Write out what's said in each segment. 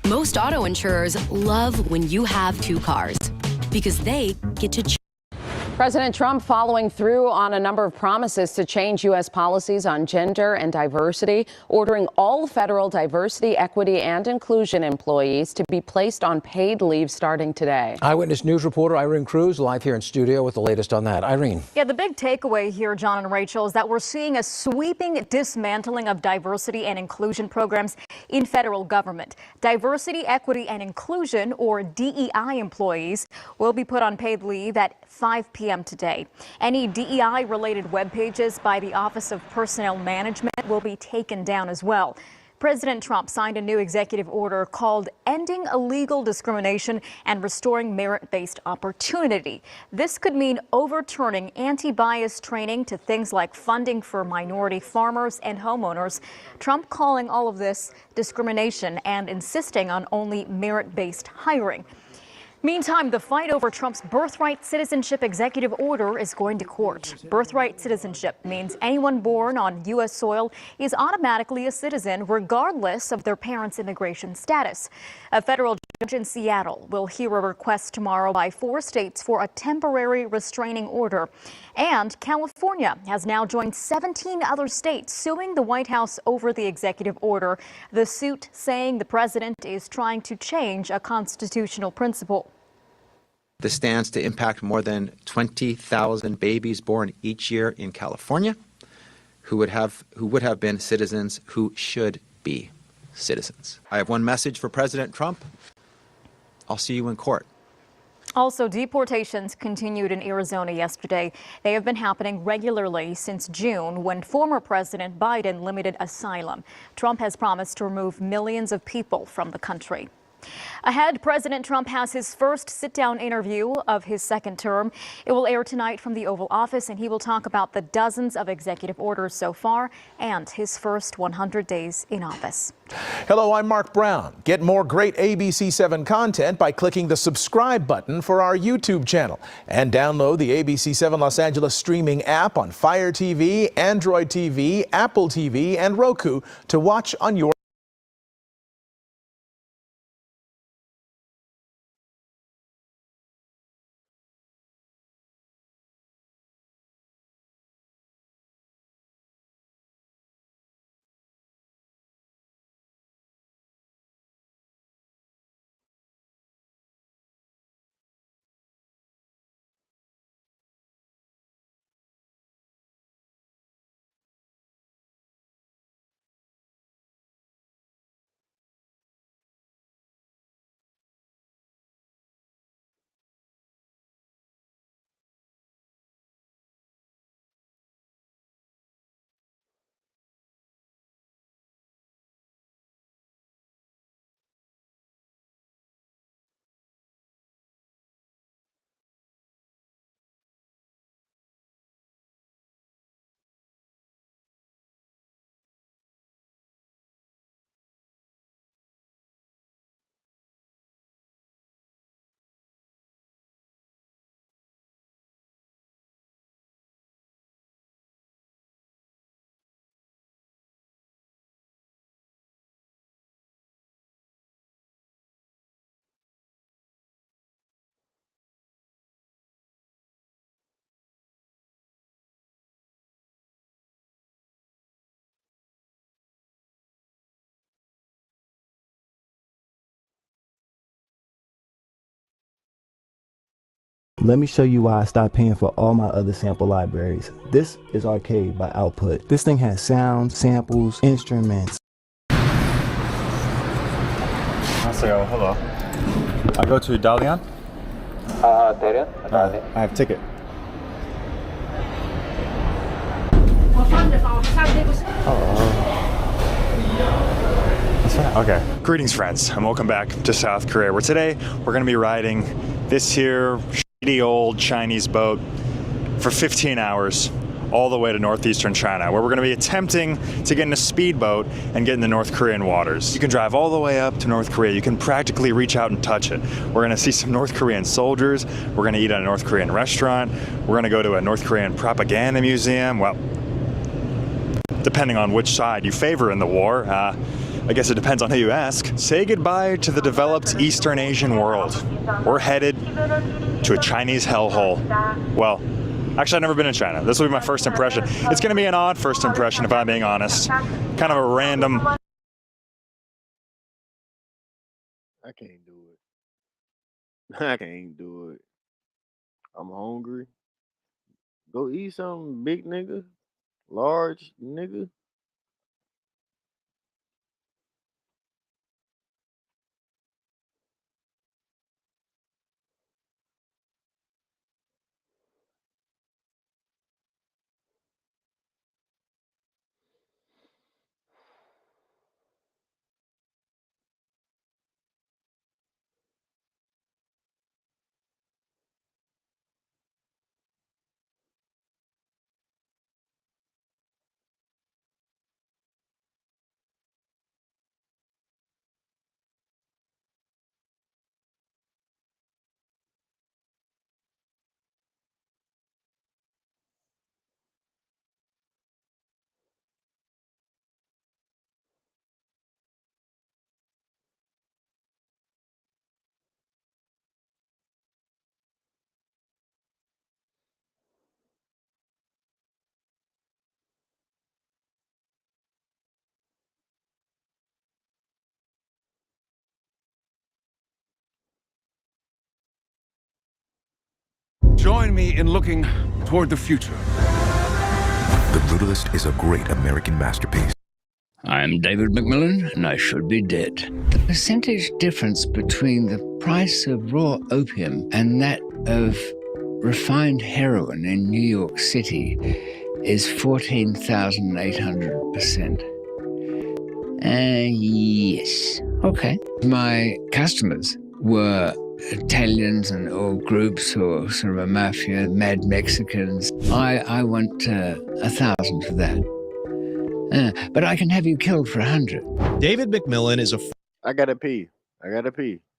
Most auto insurers love when you have two cars because they get to choose. President Trump following through on a number of promises to change U.S. policies on gender and diversity, ordering all federal diversity, equity, and inclusion employees to be placed on paid leave starting today. Eyewitness News reporter Irene Cruz live here in studio with the latest on that. Irene. Yeah, the big takeaway here, John and Rachel, is that we're seeing a sweeping dismantling of diversity and inclusion programs in federal government. Diversity, equity, and inclusion, or DEI employees, will be put on paid leave at 5 p.m. today. Any DEI-related web pages by the Office of Personnel Management will be taken down as well. President Trump signed a new executive order called Ending Illegal Discrimination and Restoring Merit-Based Opportunity. This could mean overturning anti-bias training to things like funding for minority farmers and homeowners. Trump calling all of this discrimination and insisting on only merit-based hiring. Meantime, the fight over Trump's birthright citizenship executive order is going to court. Birthright citizenship means anyone born on U.S. soil is automatically a citizen regardless of their parents' immigration status. A federal judge in Seattle will hear a request tomorrow by 4 states for a temporary restraining order. And California has now joined 17 other states suing the White House over the executive order, the suit saying the president is trying to change a constitutional principle. This stands to impact more than 20,000 babies born each year in California who would have been citizens who should be citizens. I have one message for President Trump. I'll see you in court. Also, deportations continued in Arizona yesterday. They have been happening regularly since June, when former President Biden limited asylum. Trump has promised to remove millions of people from the country. Ahead, President Trump has his first sit-down interview of his second term. It will air tonight from the Oval Office, and he will talk about the dozens of executive orders so far and his first 100 days in office. Hello, I'm Mark Brown. Get more great ABC7 content by clicking the subscribe button for our YouTube channel, and download the ABC7 Los Angeles streaming app on Fire TV, Android TV, Apple TV, and Roku to watch on your Let me show you why I stopped paying for all my other sample libraries. This is Arcade by Output. This thing has sounds, samples, instruments. 안녕하세요. Hello. I go to Dalian? Dalian? I have ticket. Okay. Greetings, friends, and welcome back to South Korea, where today we're going to be riding this here shitty old Chinese boat for 15 hours all the way to northeastern China, where we're going to be attempting to get in a speedboat and get in the North Korean waters. You can drive all the way up to North Korea. You can practically reach out and touch it. We're going to see some North Korean soldiers. We're going to eat at a North Korean restaurant. We're going to go to a North Korean propaganda museum. Well, depending on which side you favor in the war. I guess it depends on who you ask. Say goodbye to the developed Eastern Asian world. We're headed to a Chinese hellhole. Well, actually, I've never been in China. This will be my first impression. It's going to be an odd first impression, if I'm being honest. Kind of a random. I can't do it. I can't do it. I'm hungry. Go eat something, big nigga. Large nigga. Join me in looking toward the future. The Brutalist is a great American masterpiece. I'm David McMillan, and I should be dead. The percentage difference between the price of raw opium and that of refined heroin in New York City is 14,800%. Yes. Okay. My customers were Italians and or groups or sort of a mafia, mad Mexicans. I want 1,000 for that. But I can have you killed for 100. David McMillan is a I gotta pee.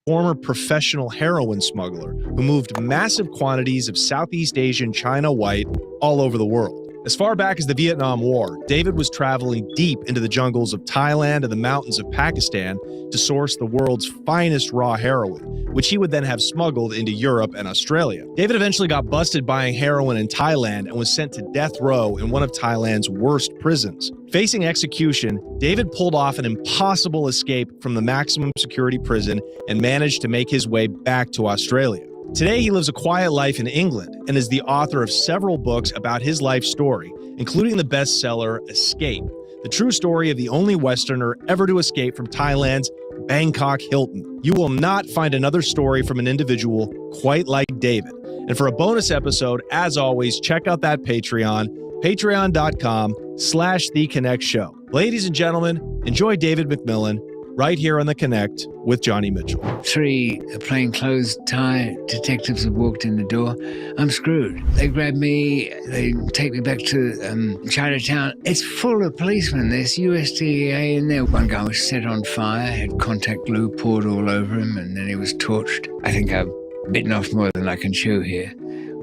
former professional heroin smuggler who moved massive quantities of Southeast Asian China white all over the world. As far back as the Vietnam War, David was traveling deep into the jungles of Thailand and the mountains of Pakistan to source the world's finest raw heroin, which he would then have smuggled into Europe and Australia. David eventually got busted buying heroin in Thailand and was sent to death row in one of Thailand's worst prisons. Facing execution, David pulled off an impossible escape from the maximum security prison and managed to make his way back to Australia. Today, he lives a quiet life in England and is the author of several books about his life story, including the bestseller Escape, the true story of the only Westerner ever to escape from Thailand's Bangkok Hilton. You will not find another story from an individual quite like David. And for a bonus episode, as always, check out that Patreon, patreon.com/TheConnectShow. Ladies and gentlemen, enjoy David McMillan right here on The Connect with Johnny Mitchell. 3 plainclothes Thai detectives have walked in the door. I'm screwed. They grab me, they take me back to Chinatown. It's full of policemen. There's USDA in there. One guy was set on fire, had contact glue poured all over him, and then he was torched. I think I've bitten off more than I can chew here.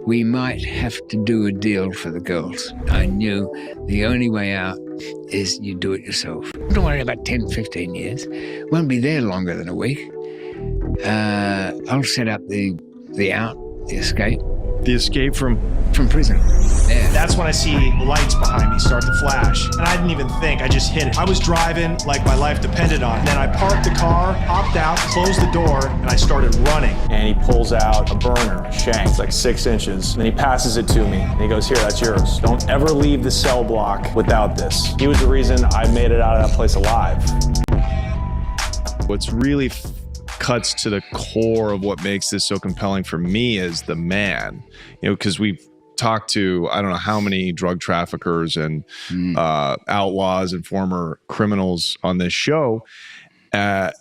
We might have to do a deal for the girls. I knew the only way out is you do it yourself. Don't worry about 10, 15 years. Won't be there longer than a week. I'll set up the escape. The escape from prison. Yeah. That's when I see the lights behind me start to flash. And I didn't even think, I just hit it. I was driving like my life depended on it. Then I parked the car, hopped out, closed the door, and I started running. And he pulls out a burner, a shank, it's like 6 inches. And then he passes it to me. And he goes, here, that's yours. Don't ever leave the cell block without this. He was the reason I made it out of that place alive. What's really cuts to the core of what makes this so compelling for me as the man, because we've talked to I don't know how many drug traffickers and outlaws and former criminals on this show, but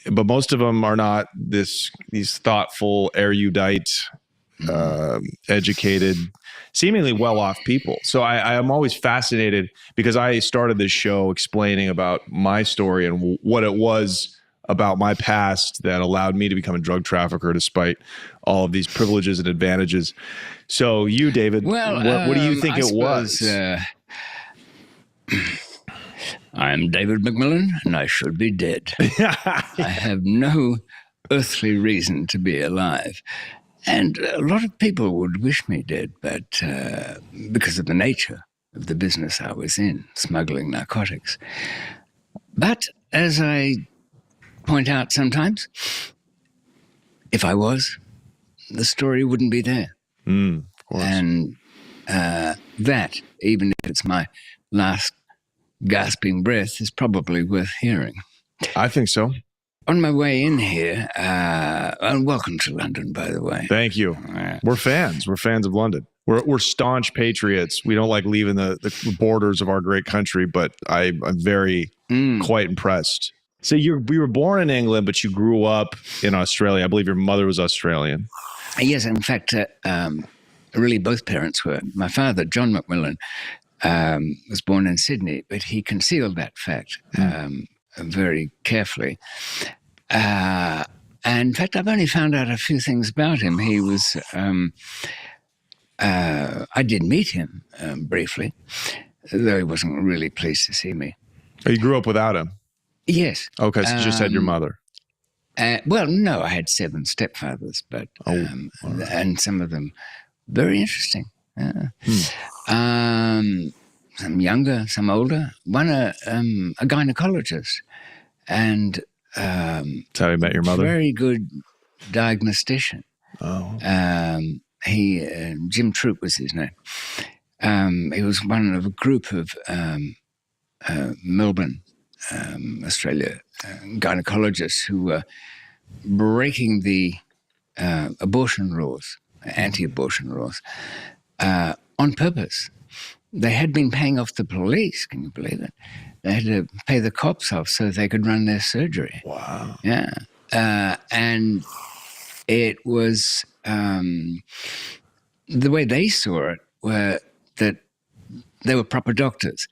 most of them are not these thoughtful, erudite, educated, seemingly well-off people. So I am always fascinated because I started this show explaining about my story and what it was about my past that allowed me to become a drug trafficker despite all of these privileges and advantages. So you, David, what do you think it was? I'm David McMillan, and I should be dead. I have no earthly reason to be alive. And a lot of people would wish me dead, but because of the nature of the business I was in, smuggling narcotics. But as I point out sometimes, if I was, the story wouldn't be there. Of course. And that, even if it's my last gasping breath, is probably worth hearing. I think so. On my way in here, and welcome to London, by the way. Thank you. We're fans. We're fans of London. We're staunch patriots. We don't like leaving the borders of our great country, but I'm very quite impressed. So you were born in England, but you grew up in Australia. I believe your mother was Australian. Yes, in fact, really both parents were. My father, John McMillan, was born in Sydney, but he concealed that fact very carefully. And in fact, I've only found out a few things about him. He was, I did meet him briefly, though he wasn't really pleased to see me. Oh, you grew up without him? Yes. Okay, so you just had your mother. Well, no, I had 7 stepfathers, but and some of them very interesting. Some younger, some older. One a gynecologist, and that's how you met your mother. Very good diagnostician. Oh, Jim Troop was his name. He was one of a group of Melbourne, Australia, gynecologists who were breaking the abortion laws, anti-abortion laws, on purpose. They had been paying off the police, can you believe it? They had to pay the cops off so they could run their surgery. Wow. Yeah. And it was, the way they saw it were that they were proper doctors.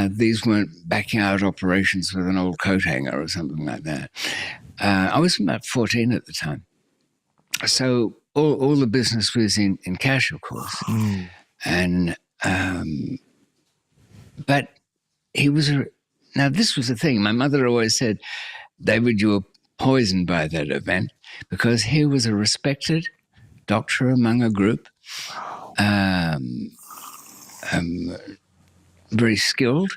These weren't backyard operations with an old coat hanger or something like that. I was about 14 at the time. So all the business was in cash, of course. And but he was now this was the thing. My mother always said, David, you were poisoned by that event, because he was a respected doctor among a group, very skilled.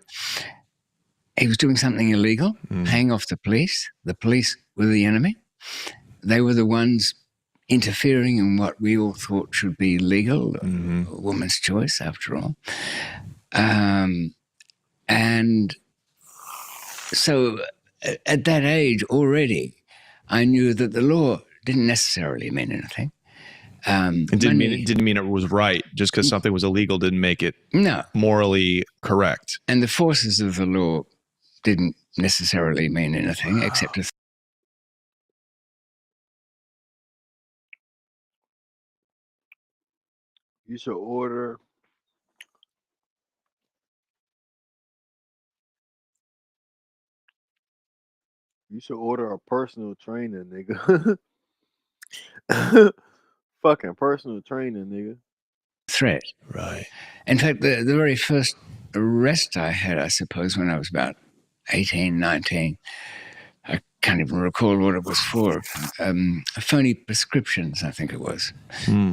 He was doing something illegal, paying off the police. The police were the enemy. They were the ones interfering in what we all thought should be legal, a woman's choice, after all. And so at that age already, I knew that the law didn't necessarily mean anything. It didn't mean it was right. Just because something was illegal didn't make it morally correct. And the forces of the law didn't necessarily mean anything, except You should order a personal trainer, nigga. Fucking personal trainer, nigga. threat. Right. In fact, the very first arrest I had, I suppose, when I was about 18, 19, I can't even recall what it was for. Phony prescriptions, I think it was,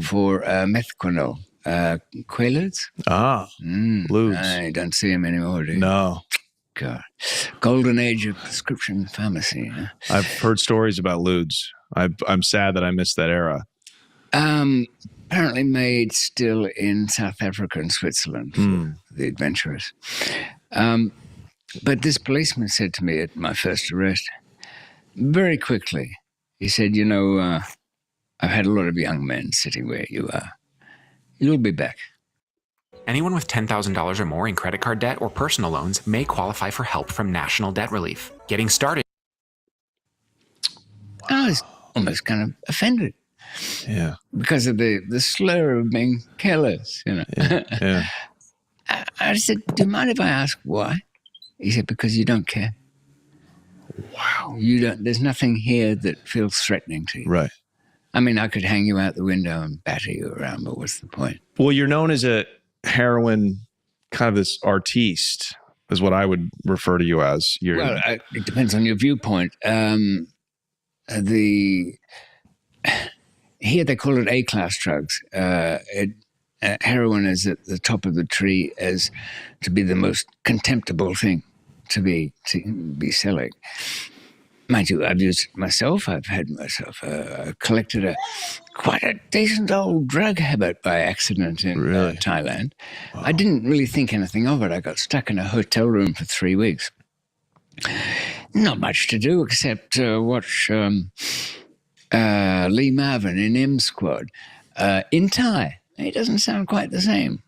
for methaquinol. Quaaludes? Ludes. I don't see them anymore, do you? No. God. Golden age of prescription pharmacy. Huh? I've heard stories about Ludes. I'm sad that I missed that era. Apparently made still in South Africa and Switzerland for the adventurers. But this policeman said to me at my first arrest, very quickly, he said, you know, I've had a lot of young men sitting where you are. You'll be back. Anyone with $10,000 or more in credit card debt or personal loans may qualify for help from National Debt Relief. Getting started. I was almost kind of offended. Yeah. Because of the slur of being careless, you know. Yeah. I said, do you mind if I ask why? He said, because you don't care. Wow. There's nothing here that feels threatening to you. Right. I mean, I could hang you out the window and batter you around, but what's the point? Well, you're known as a heroin, kind of this artiste. is what I would refer to you as. Well, it depends on your viewpoint. Here they call it A-class drugs. Heroin is at the top of the tree as to be the most contemptible thing to be selling. Mind you, I've used it myself. I've had myself collected quite a decent old drug habit by accident in Thailand. Wow. I didn't really think anything of it. I got stuck in a hotel room for 3 weeks. Not much to do except watch Lee Marvin in M Squad in Thai. It doesn't sound quite the same.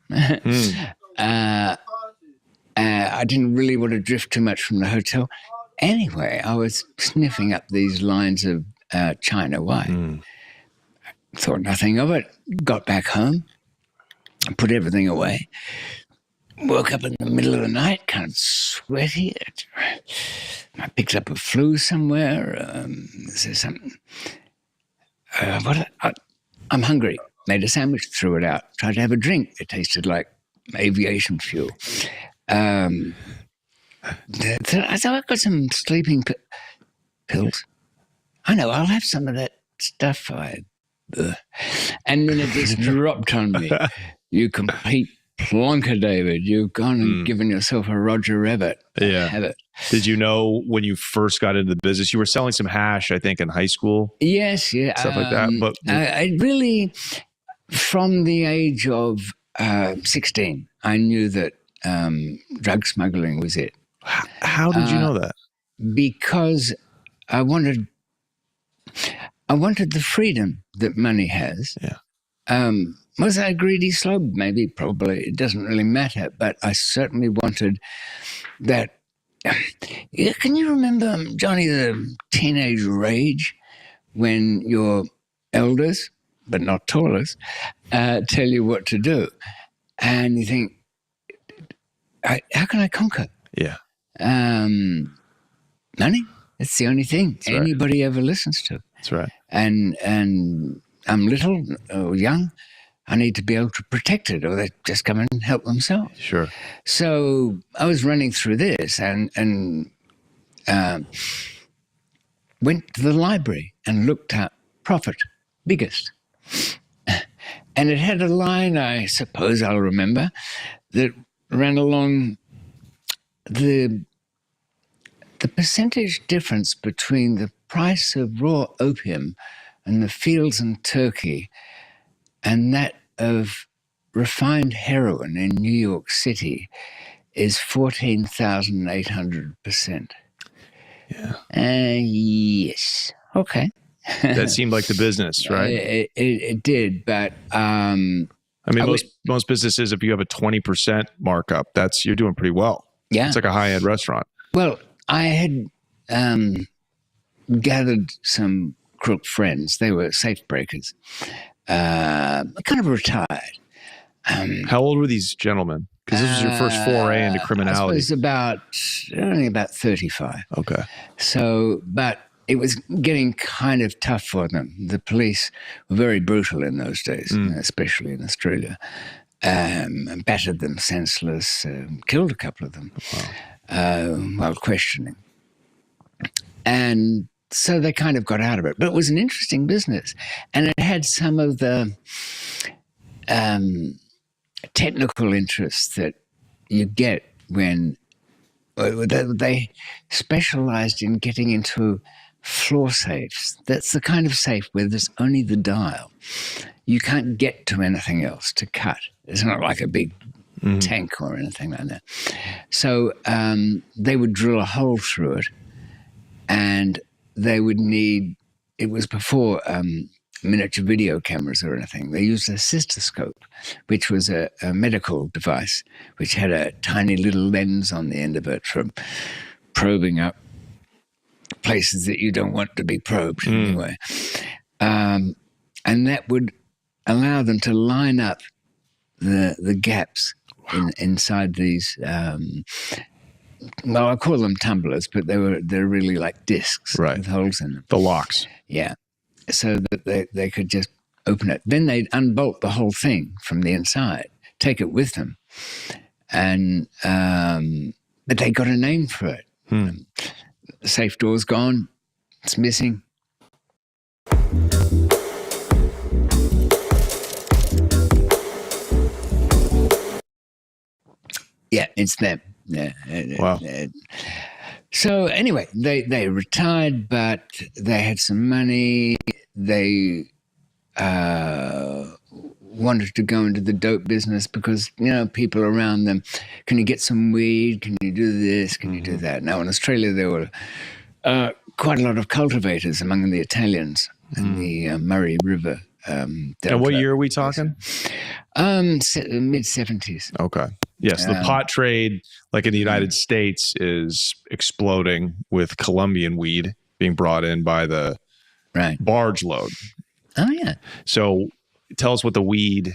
I didn't really want to drift too much from the hotel. Anyway, I was sniffing up these lines of China White. Thought nothing of it. Got back home, put everything away. Woke up in the middle of the night, kind of sweaty. I picked up a flu somewhere. There's something. I'm hungry. Made a sandwich, threw it out. Tried to have a drink. It tasted like aviation fuel. I thought I've got some sleeping pills. I know, I'll have some of that stuff. And then it just dropped on me. You complete plonker, David. You've gone and given yourself a Roger Rabbit. Yeah. Have it. Did you know when you first got into the business, you were selling some hash, I think, in high school? Yes, yeah. Stuff like that. But I really, from the age of 16, I knew that drug smuggling was it. How did you know that? Because I wanted the freedom that money has. Yeah. Was I a greedy slob? Maybe, probably. It doesn't really matter. But I certainly wanted that. Can you remember, Johnny, the teenage rage when your elders, but not tallers, tell you what to do? And you think, how can I conquer? Yeah. Money. It's the only thing anybody ever listens to. That's right. And I'm little or young. I need to be able to protect it, or they just come and help themselves. Sure. So I was running through this and went to the library and looked up profit, biggest. And it had a line, I suppose I'll remember, that ran along the percentage difference between the price of raw opium and the fields in Turkey and that of refined heroin in New York City is 14,800%. Yeah. Yes. Okay. That seemed like the business, right? It did, but I mean, most businesses, if you have a 20% markup, you're doing pretty well. Yeah. It's like a high-end restaurant. Well, I had gathered some crook friends. They were safe breakers, kind of retired. How old were these gentlemen? Because this was your first foray into criminality. I was only about 35. Okay. So, but it was getting kind of tough for them. The police were very brutal in those days, especially in Australia. Battered them senseless, killed a couple of them while questioning. And so they kind of got out of it. But it was an interesting business. And it had some of the technical interests that you get when they specialized in getting into floor safes. That's the kind of safe where there's only the dial. You can't get to anything else to cut. It's not like a big tank or anything like that. So they would drill a hole through it, and they would need, it was before miniature video cameras or anything. They used a cystoscope, which was a medical device, which had a tiny little lens on the end of it for probing up places that you don't want to be probed anyway. And that would allow them to line up the gaps inside these, well, I call them tumblers, but they're really like discs with holes in them. The locks. Yeah. So that they could just open it. Then they'd unbolt the whole thing from the inside, take it with them, and but they got a name for it. The safe door's gone. It's missing. Yeah, it's them. Yeah. Wow. So anyway, they retired, but they had some money. They wanted to go into the dope business because, people around them, can you get some weed? Can you do this? Can you do that? Now, in Australia, there were quite a lot of cultivators among the Italians in the Murray River. And what year are we talking? Mid-70s. Okay. Yes, the pot trade, like in the United States, is exploding with Colombian weed being brought in by the barge load. Oh, yeah. So tell us what the weed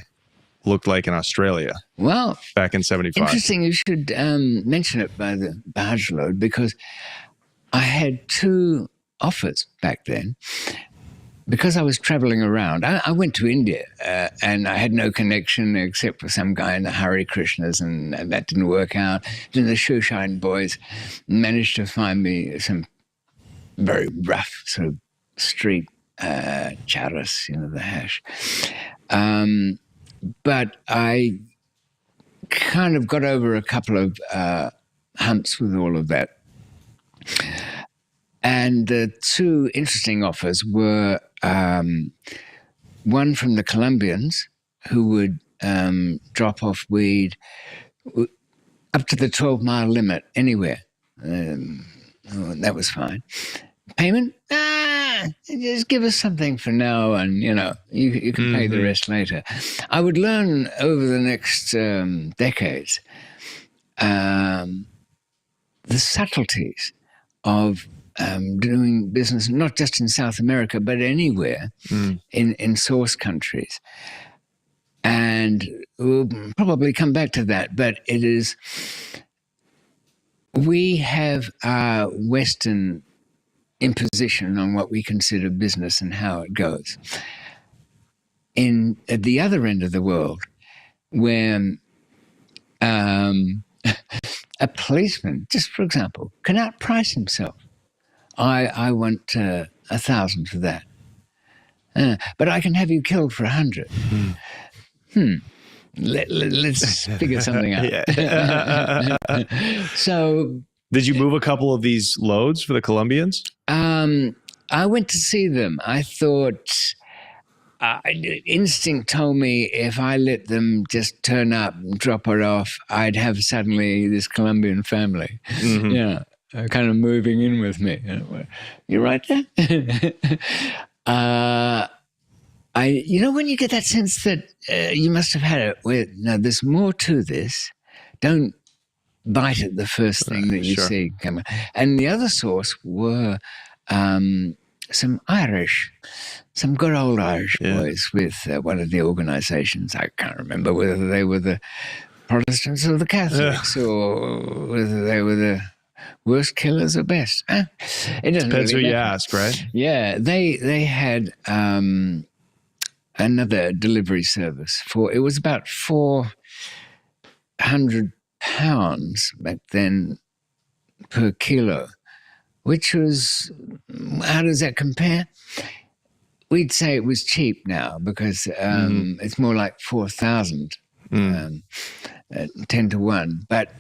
looked like in Australia. Well, back in 75. Interesting you should mention it by the barge load, because I had 2 offers back then. Because I was traveling around, I went to India and I had no connection except for some guy in the Hare Krishnas, and that didn't work out. Then the Shoeshine boys managed to find me some very rough sort of street charas, the hash. But I kind of got over a couple of humps with all of that. And the 2 interesting offers were one from the Colombians, who would drop off weed up to the 12-mile limit anywhere. That was fine. Payment? Just give us something for now, and you can pay the rest later. I would learn over the next decades the subtleties of doing business, not just in South America, but anywhere in source countries. And we'll probably come back to that, but we have our Western imposition on what we consider business and how it goes. At the other end of the world, where a policeman, just for example, can outprice himself. I want 1,000 for that. But I can have you killed for 100. Let's figure something out. So, did you move a couple of these loads for the Colombians? I went to see them. I thought, instinct told me if I let them just turn up and drop it off, I'd have suddenly this Colombian family. Kind of moving in with me. You right there? When you get that sense that you must have had it, now there's more to this. Don't bite at the first thing that you see coming. And the other source were some good old Irish boys with one of the organizations. I can't remember whether they were the Protestants or the Catholics, or whether they were the worst killers or best. It doesn't depends really who you matter. ask, right? Yeah, they had another delivery service it was about £400 back then per kilo, which was, how does that compare? We'd say it was cheap now, because it's more like 4,000, 10 to 1. But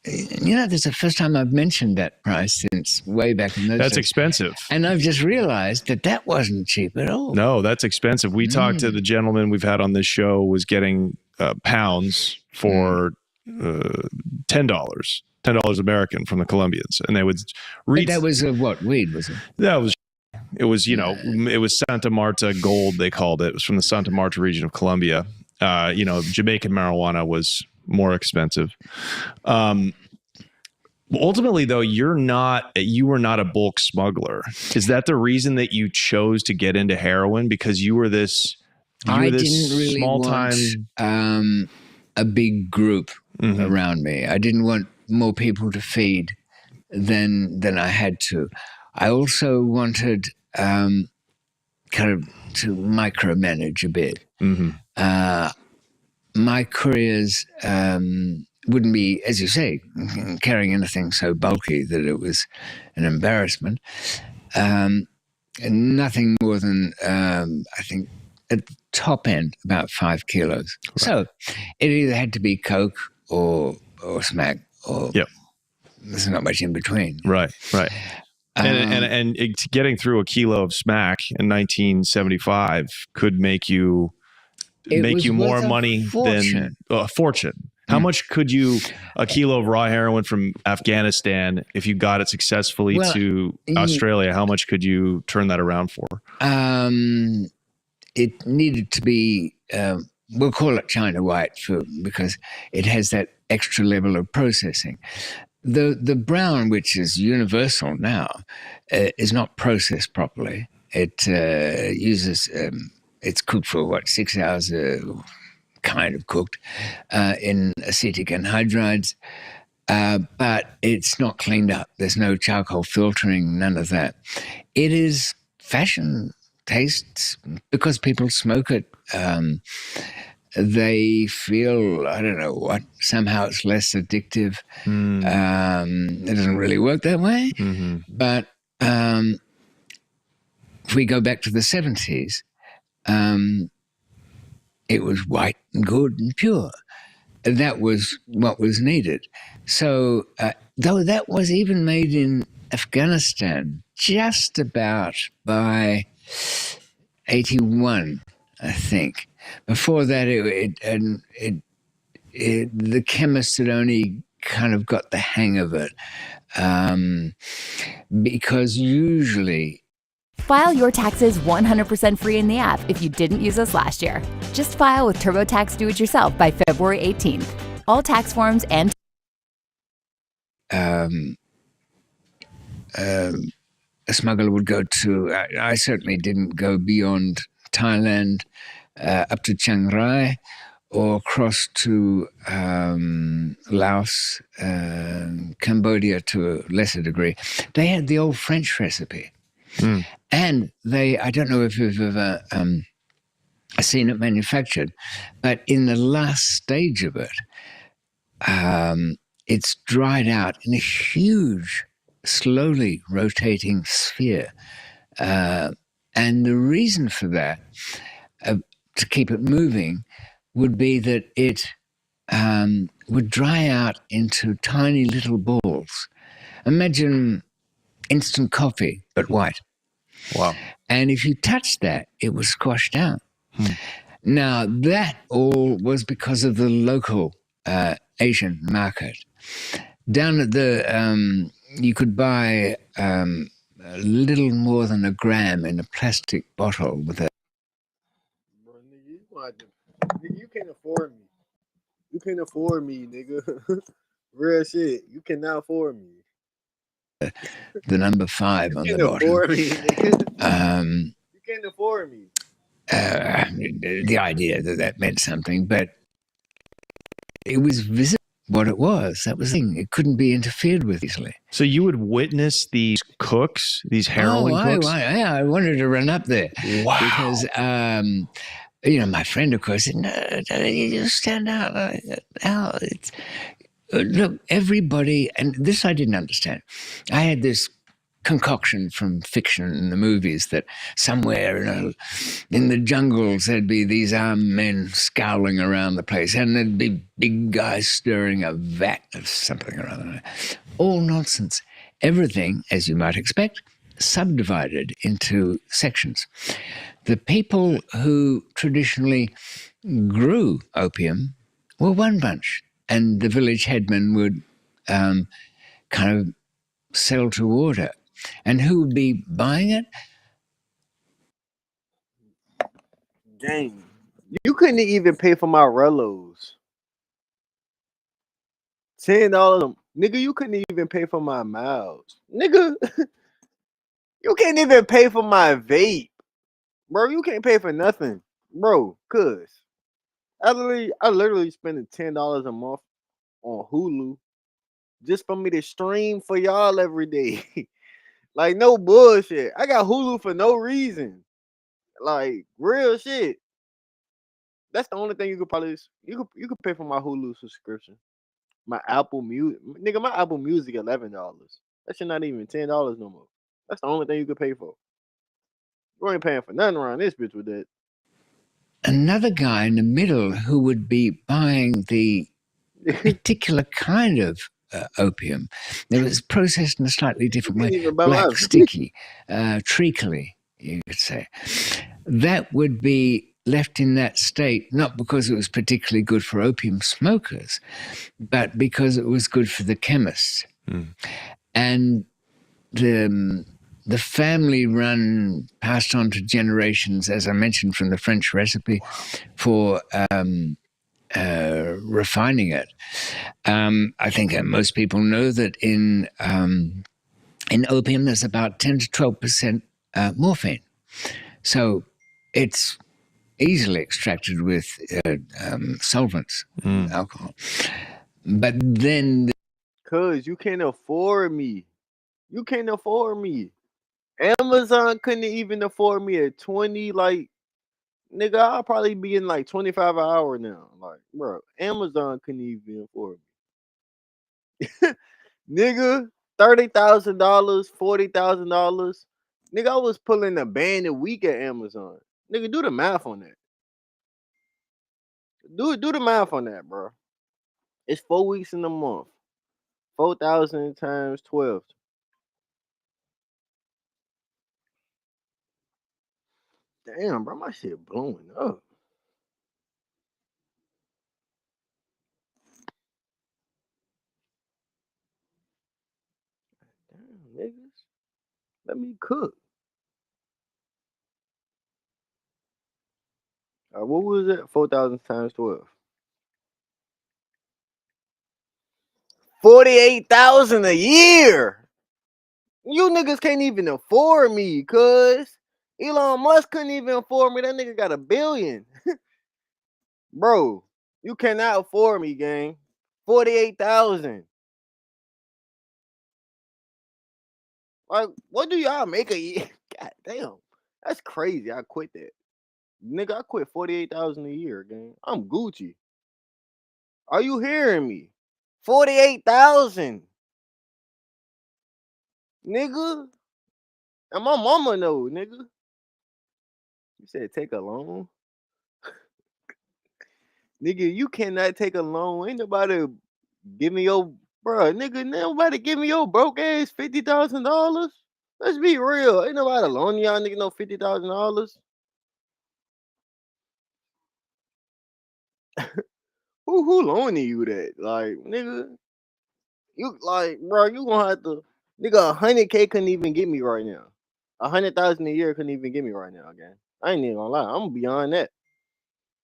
this is the first time I've mentioned that price since way back in those days. That's expensive. And I've just realized that wasn't cheap at all. No, that's expensive. We talked to the gentleman we've had on this show was getting pounds for $10 American from the Colombians. And they would read. But that was what weed, was it? It was, it was Santa Marta gold, they called it. It was from the Santa Marta region of Colombia. Jamaican marijuana was more expensive. Ultimately, though, you were not a bulk smuggler. Is that the reason that you chose to get into heroin? Because you were this I didn't really small-time want a big group around me. I didn't want more people to feed than I had to. I also wanted kind of to micromanage a bit. My couriers wouldn't be, as you say, carrying anything so bulky that it was an embarrassment. And nothing more than, I think, at the top end, about 5 kilos. Right. So it either had to be Coke or smack, or there's not much in between. Right. And getting through a kilo of smack in 1975 could make you more money than a fortune. How much could a kilo of raw heroin from Afghanistan, if you got it successfully to Australia, how much could you turn that around for? It needed to be, we'll call it China white because it has that extra level of processing. The brown, which is universal now, is not processed properly. It uses, it's cooked for 6 hours, kind of cooked, in acetic anhydrides, but it's not cleaned up. There's no charcoal filtering, none of that. It is fashion tastes because people smoke it. They feel, I don't know what, somehow it's less addictive. It doesn't really work that way. But if we go back to the 70s, it was white and good and pure. That was what was needed. So, though that was even made in Afghanistan just about by 81, I think. Before that, the chemists had only kind of got the hang of it, because usually... File your taxes 100% free in the app if you didn't use us last year. Just file with TurboTax Do-It-Yourself by February 18th. All tax forms and... a smuggler would go to... I certainly didn't go beyond Thailand, up to Chiang Rai, or across to Laos, Cambodia to a lesser degree. They had the old French recipe. And I don't know if you've ever seen it manufactured, but in the last stage of it, it's dried out in a huge, slowly rotating sphere. And the reason for that, to keep it moving, would be that it would dry out into tiny little balls. Imagine instant coffee, but white. Wow. And if you touched that, it was squashed out. Now, that all was because of the local Asian market. Down at the, you could buy a little more than a gram in a plastic bottle with a... Bro, nigga, you can't afford me. You can't afford me, nigga. Real shit. You cannot afford me. The number 5 on the bottom. Afford me, nigga. You can't afford me. The idea that meant something, but it was visible what it was. That was the thing. It couldn't be interfered with easily. So you would witness these cooks, these heroin cooks? I wanted to run up there. Wow. Because, my friend, of course, said, no, you just stand out. Look, everybody, and this I didn't understand. I had this concoction from fiction and the movies that somewhere in the jungles there'd be these armed men scowling around the place, and there'd be big guys stirring a vat of something or other. All nonsense. Everything, as you might expect, subdivided into sections. The people who traditionally grew opium were one bunch, and the village headman would kind of sell to order. And who would be buying it? Dang. You couldn't even pay for my Rellos. $10. Nigga, you couldn't even pay for my miles. Nigga, you can't even pay for my vape. Bro, you can't pay for nothing. Bro, cuz. I literally spending $10 a month on Hulu just for me to stream for y'all every day. Like, no bullshit. I got Hulu for no reason. Like, real shit. That's the only thing you could probably... You could pay for my Hulu subscription. My Apple Music, nigga, my Apple Music $11. That shit not even $10 no more. That's the only thing you could pay for. You ain't paying for nothing around this bitch with that. Another guy in the middle who would be buying the particular kind of opium. It was processed in a slightly different way. Even buy Black, my sticky, treacly, you could say. That would be left in that state, not because it was particularly good for opium smokers, but because it was good for the chemists. And the family run passed on to generations, as I mentioned, from the French recipe for refining it. I think most people know that in opium there's about 10 to 12% morphine. So it's easily extracted with solvents, alcohol. But then... Cuz you can't afford me. You can't afford me. Amazon couldn't even afford me at 20, like, nigga, I'll probably be in like 25 an hour now. Like, bro, Amazon couldn't even afford me. Nigga, $30,000, $40,000. Nigga, I was pulling a band a week at Amazon. Nigga, do the math on that. Do the math on that, bro. It's 4 weeks in a month. 4,000 times 12. Damn, bro, my shit blowing up. Damn, niggas. Let me cook. What was it? 4,000 times 12. 48,000 a year. You niggas can't even afford me, cuz Elon Musk couldn't even afford me. That nigga got $1 billion. Bro, you cannot afford me, gang. 48,000. Like, what do y'all make a year? God damn. That's crazy. I quit that. Nigga, I quit 48,000 a year, gang. I'm Gucci. Are you hearing me? 48,000. Nigga. And my mama know, nigga. You said take a loan? Nigga, you cannot take a loan. Ain't nobody give me your bro, nigga. Nobody give me your broke ass $50,000. Let's be real. Ain't nobody loaning y'all nigga no $50,000. Who loaning you that? Like, nigga, you like, bro, you gonna have to, nigga, 100K couldn't even get me right now. 100,000 a year couldn't even get me right now, again. I ain't even gonna lie. I'm beyond that.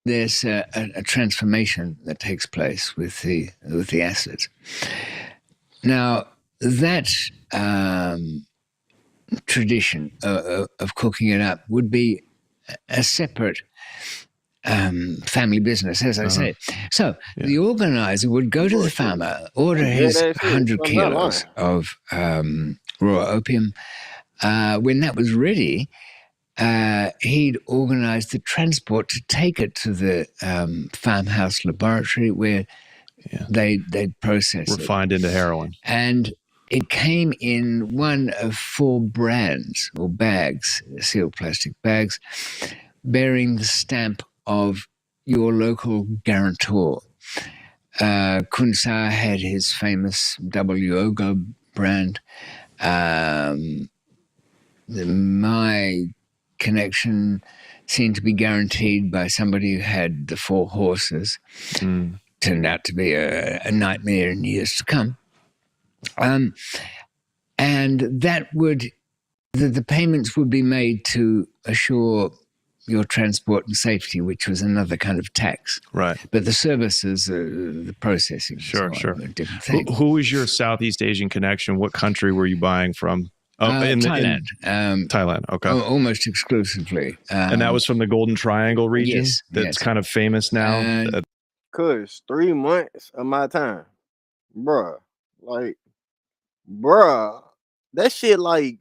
There's a transformation that takes place with the acids. Now, that tradition of cooking it up would be a separate family business, as I say. So the organizer would go to the farmer, order his 100 kilos of raw opium. When that was ready, he'd organize the transport to take it to the farmhouse laboratory where they'd process it. Refined into heroin. And it came in one of 4 brands or bags, sealed plastic bags, bearing the stamp of your local guarantor. Kunsa had his famous W.O.G.O. brand. My connection seemed to be guaranteed by somebody who had the 4 horses. Turned out to be a nightmare in years to come. And that would, the payments would be made to assure your transport and safety, which was another kind of tax. Right. But the services, the processing, sure. are different things. Who was your Southeast Asian connection? What country were you buying from? Thailand. Thailand, okay. Almost exclusively. And that was from the Golden Triangle region? Yes. That's kind of famous now? Cuz 3 months of my time. Bruh. Like, bruh. That shit like,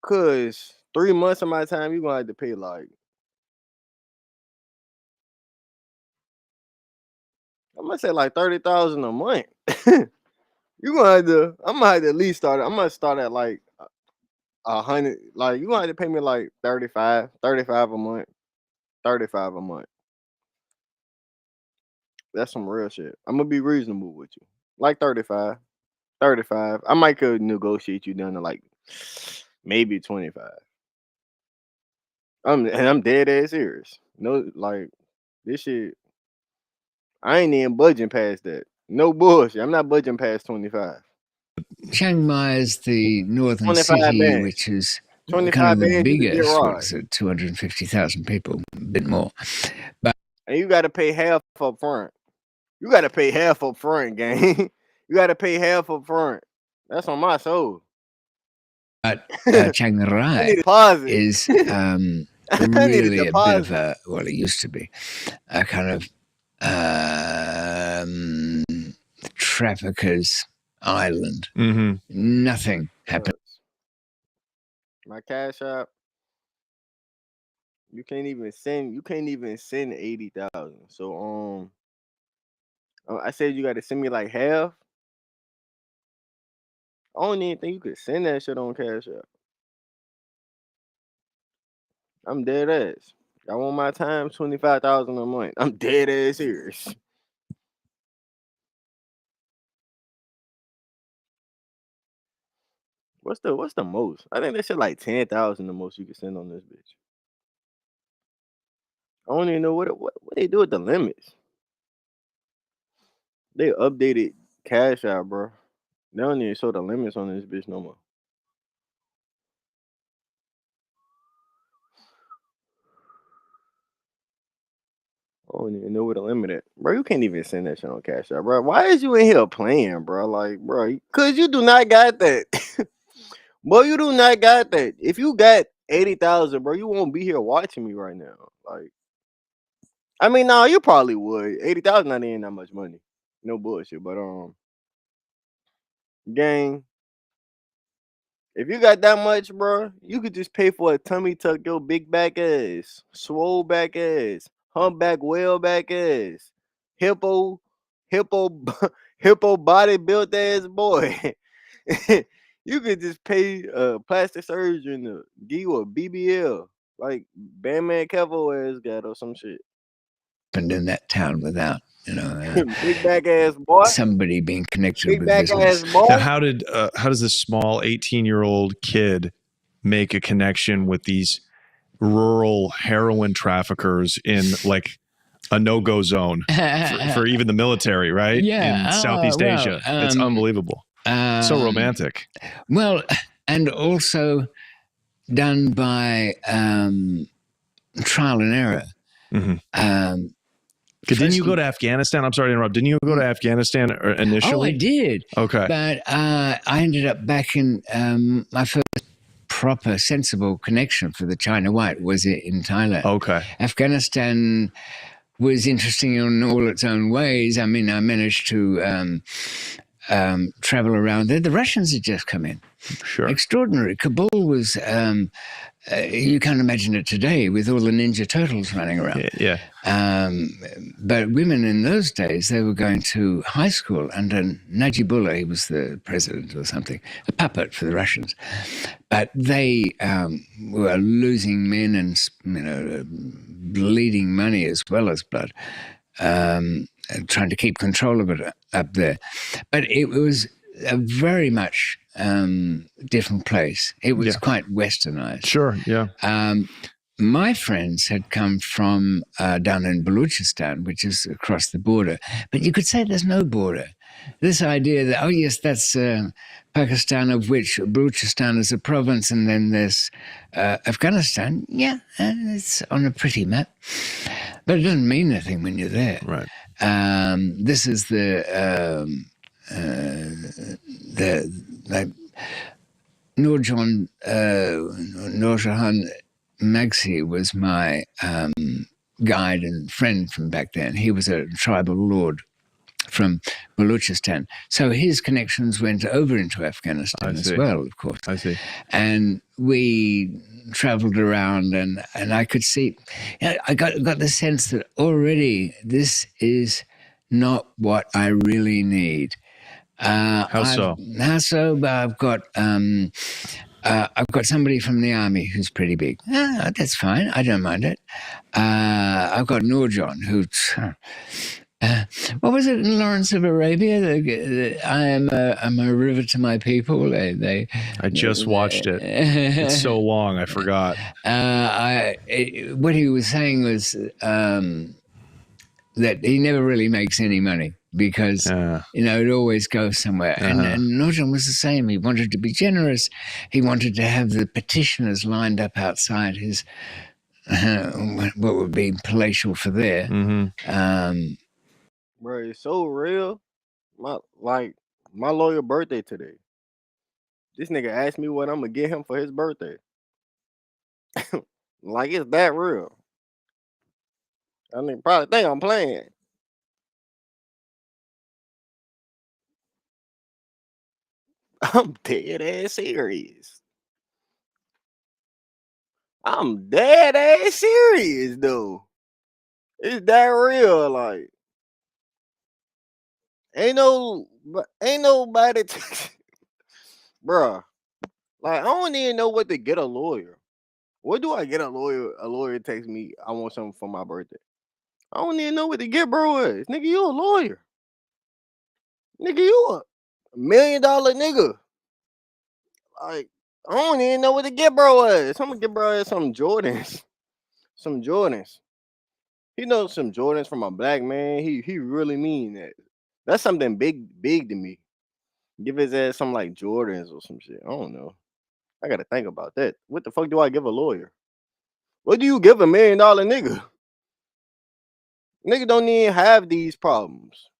cuz 3 months of my time, you gonna have to pay like I'm gonna say like 30,000 a month. You gonna have to. I'm gonna have to at least start. I'm gonna start at like 100. Like you gonna have to pay me like 35 a month. 35 a month. That's some real shit. I'm gonna be reasonable with you. Like 35. 35. I might could negotiate you down to like maybe 25. I'm dead ass serious. No, like this shit. I ain't even budging past that. No bullshit. I'm not budging past 25. Chiang Mai is the northern 25 city, bands. which is 25 kind of the bands, you could get biggest. What right. is it? 250,000 people, a bit more. But And you got to pay half up front. You got to pay half up front, gang. You got to pay half up front. That's on my soul. Chiang I Rai need a deposit. is I need really a bit of deposit. well, it used to be a kind of traffickers island. Nothing happened. My cash app. You can't even send 80,000. So I said you got to send me like half. I don't even think you could send that shit on Cash App. I'm dead ass. I want my time, 25,000 a month. I'm dead ass serious. What's the most? I think that shit like 10,000 the most you can send on this bitch. I don't even know what they do with the limits. They updated Cash App, bro. They don't even show the limits on this bitch no more. I don't even know what the limit is. Bro, you can't even send that shit on Cash App, bro. Why is you in here playing, bro? Like, bro, cause you do not got that. Boy, you do not got that. If you got 80,000, bro, you won't be here watching me right now. Like, I mean, no, you probably would. 80,000 not even that much money. No bullshit. But gang, if you got that much, bro, you could just pay for a tummy tuck your big back ass, swole back ass, humpback whale back ass, hippo, hippo body built ass boy. You could just pay a plastic surgeon to give you a BBL like Bandman Kevo ass got or some shit. In that town without, big back ass boy. Somebody being connected Big with back business. ass boy. Now, how does this small 18-year-old kid make a connection with these rural heroin traffickers in like a no-go zone for even the military, right? Yeah. In Southeast Asia. It's unbelievable. So romantic. Well, and also done by trial and error. Didn't you go to Afghanistan? I'm sorry to interrupt. Didn't you go to Afghanistan initially? Oh, I did. Okay. But I ended up back in my first proper, sensible connection for the China White was in Thailand. Okay. Afghanistan was interesting in all its own ways. I mean, I managed to travel around there. The Russians had just come in. Sure. Extraordinary. Kabul was, you can't imagine it today with all the Ninja Turtles running around. Yeah. But women in those days, they were going to high school under Najibullah. He was the president or something, a puppet for the Russians. But they were losing men and bleeding money as well as blood, trying to keep control of it up there. But it was a very much different place. It was quite westernized. Sure, yeah. My friends had come from down in Balochistan, which is across the border. But you could say there's no border. This idea that, oh, yes, that's Pakistan, of which Balochistan is a province, and then there's Afghanistan. Yeah, it's on a pretty map. But it doesn't mean anything when you're there. Right. This is like Nurjahan Magsi was my guide and friend from back then. He was a tribal lord from Balochistan. So his connections went over into Afghanistan as well, of course. I see. And we traveled around and I could see, I got the sense that already this is not what I really need. How so? How so? I've got somebody from the army who's pretty big. That's fine. I don't mind it. I've got Nurjan, who's what was it in Lawrence of Arabia? I'm a river to my people. I just watched it. It's so long, I forgot. What he was saying was that he never really makes any money because it always goes somewhere. And Nurjan was the same. He wanted to be generous. He wanted to have the petitioners lined up outside his what would be palatial for there. Bro, it's so real. My lawyer birthday today. This nigga asked me what I'm gonna get him for his birthday. Like it's that real. I mean, probably think I'm playing. I'm dead ass serious. I'm dead ass serious though. It's that real, like ain't nobody bruh. Like I don't even know what to get a lawyer. What do I get a lawyer? A lawyer texts me, I want something for my birthday. I don't even know what to get, bro. Is. Nigga, you a lawyer. Nigga, you $1 million nigga. Like, I don't even know what to get, bro. I'm gonna get bro some Jordans. Some Jordans. He knows some Jordans from a black man. He really mean that. That's something big to me. Give his ass some like Jordans or some shit. I don't know. I gotta think about that. What the fuck do I give a lawyer? What do you give $1 million nigga? Niggas don't even have these problems.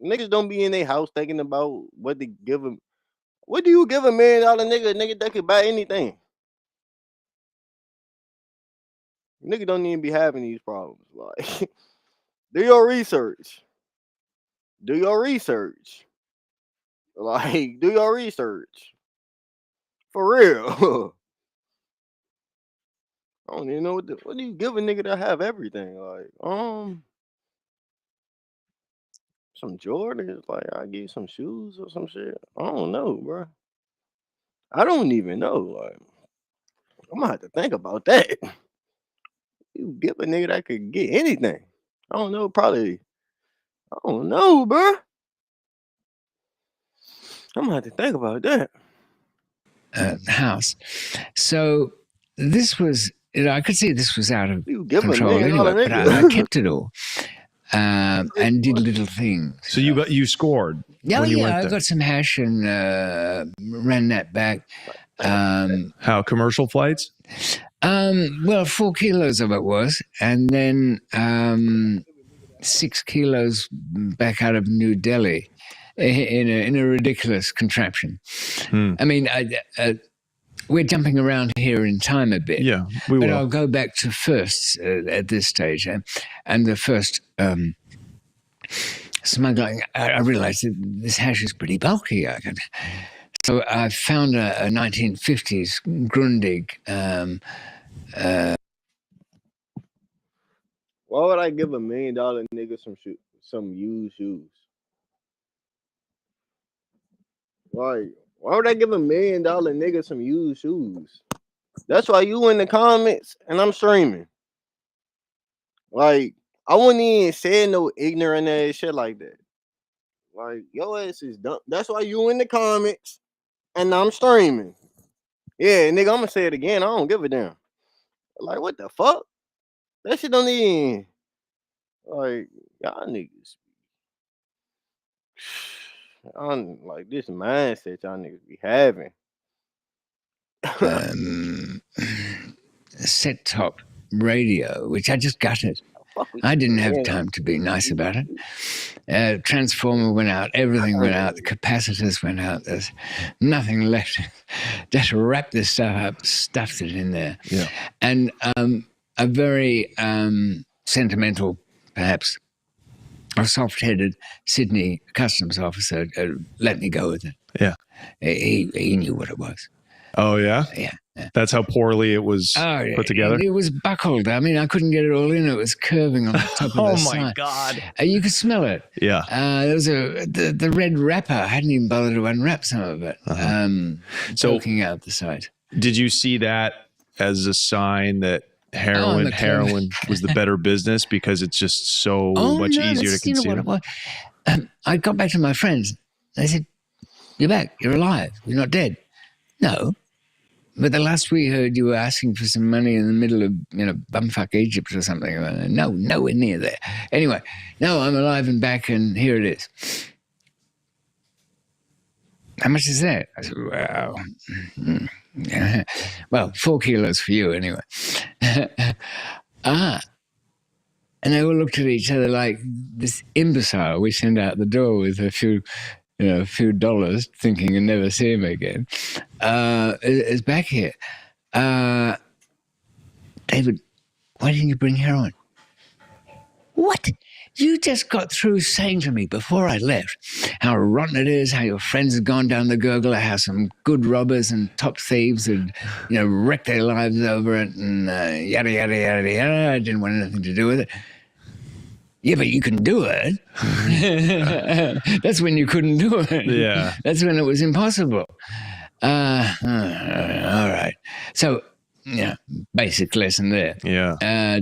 Niggas don't be in their house thinking about what to give them. What do you give $1 million nigga that could buy anything? Nigga don't even be having these problems. Like, do your research. Do your research. Like, do your research. For real. I don't even know what do you give a nigga that have everything? Like, some Jordans, like I give you some shoes or some shit. I don't know, bro. I don't even know. Like, I'm gonna have to think about that. You give a nigga that could get anything. I don't know, probably. I don't know, bro. I'm gonna have to think about that. House. So this was, I could see this was out of You give control $1 million anyway, but I kept it all and did little things. So you scored when you went there? I got some hash and ran that back. How, commercial flights? Well, 4 kilos of it was, and then 6 kilos back out of New Delhi in a ridiculous contraption. I mean, we're jumping around here in time a bit. Yeah, we but will. I'll go back to first at this stage. And the first smuggling, I realized that this hash is pretty bulky. So I found a 1950s Grundig. Why would I give $1 million nigga some used shoes? Like, why would I give $1 million nigga some used shoes? That's why you in the comments and I'm streaming. Like, I wouldn't even say no ignorant ass shit like that. Like, your ass is dumb. That's why you in the comments and I'm streaming. Yeah, nigga, I'm gonna say it again. I don't give a damn. Like, what the fuck? That shit don't even. Like, y'all niggas. Like, this mindset y'all niggas be having. Set-top radio, which I just gutted. I didn't have time to be nice about it. Transformer went out, everything went out, the capacitors went out. There's nothing left. Just wrap this stuff up, stuffed it in there. Yeah. And a very sentimental, perhaps, or soft-headed Sydney customs officer let me go with it. Yeah. He knew what it was. Oh, yeah? Yeah. That's how poorly it was put together? It was buckled. I mean, I couldn't get it all in. It was curving on the top of the Oh, side. my God. You could smell it. Yeah. There was the red wrapper. I hadn't even bothered to unwrap some of it. So Poking out the side. Did you see that as a sign that heroin was the better business because it's just so much easier to consume? You know what it was? I got back to my friends. They said, "You're back. You're alive. You're not dead." No. But the last we heard, you were asking for some money in the middle of, bumfuck Egypt or something. No, nowhere near there. Anyway, no, I'm alive and back, and here it is. How much is that? I said, well, 4 kilos for you anyway. And they all looked at each other like this imbecile we send out the door with a few dollars, thinking you'll never see him again, is back here. David, why didn't you bring heroin? What? You just got through saying to me before I left how rotten it is, how your friends had gone down the gurgler, how some good robbers and top thieves had, wrecked their lives over it, and yada, yada, yada, yada. I didn't want anything to do with it. Yeah, but you can do it. That's when you couldn't do it. Yeah. That's when it was impossible. All right. So, basic lesson there. Yeah.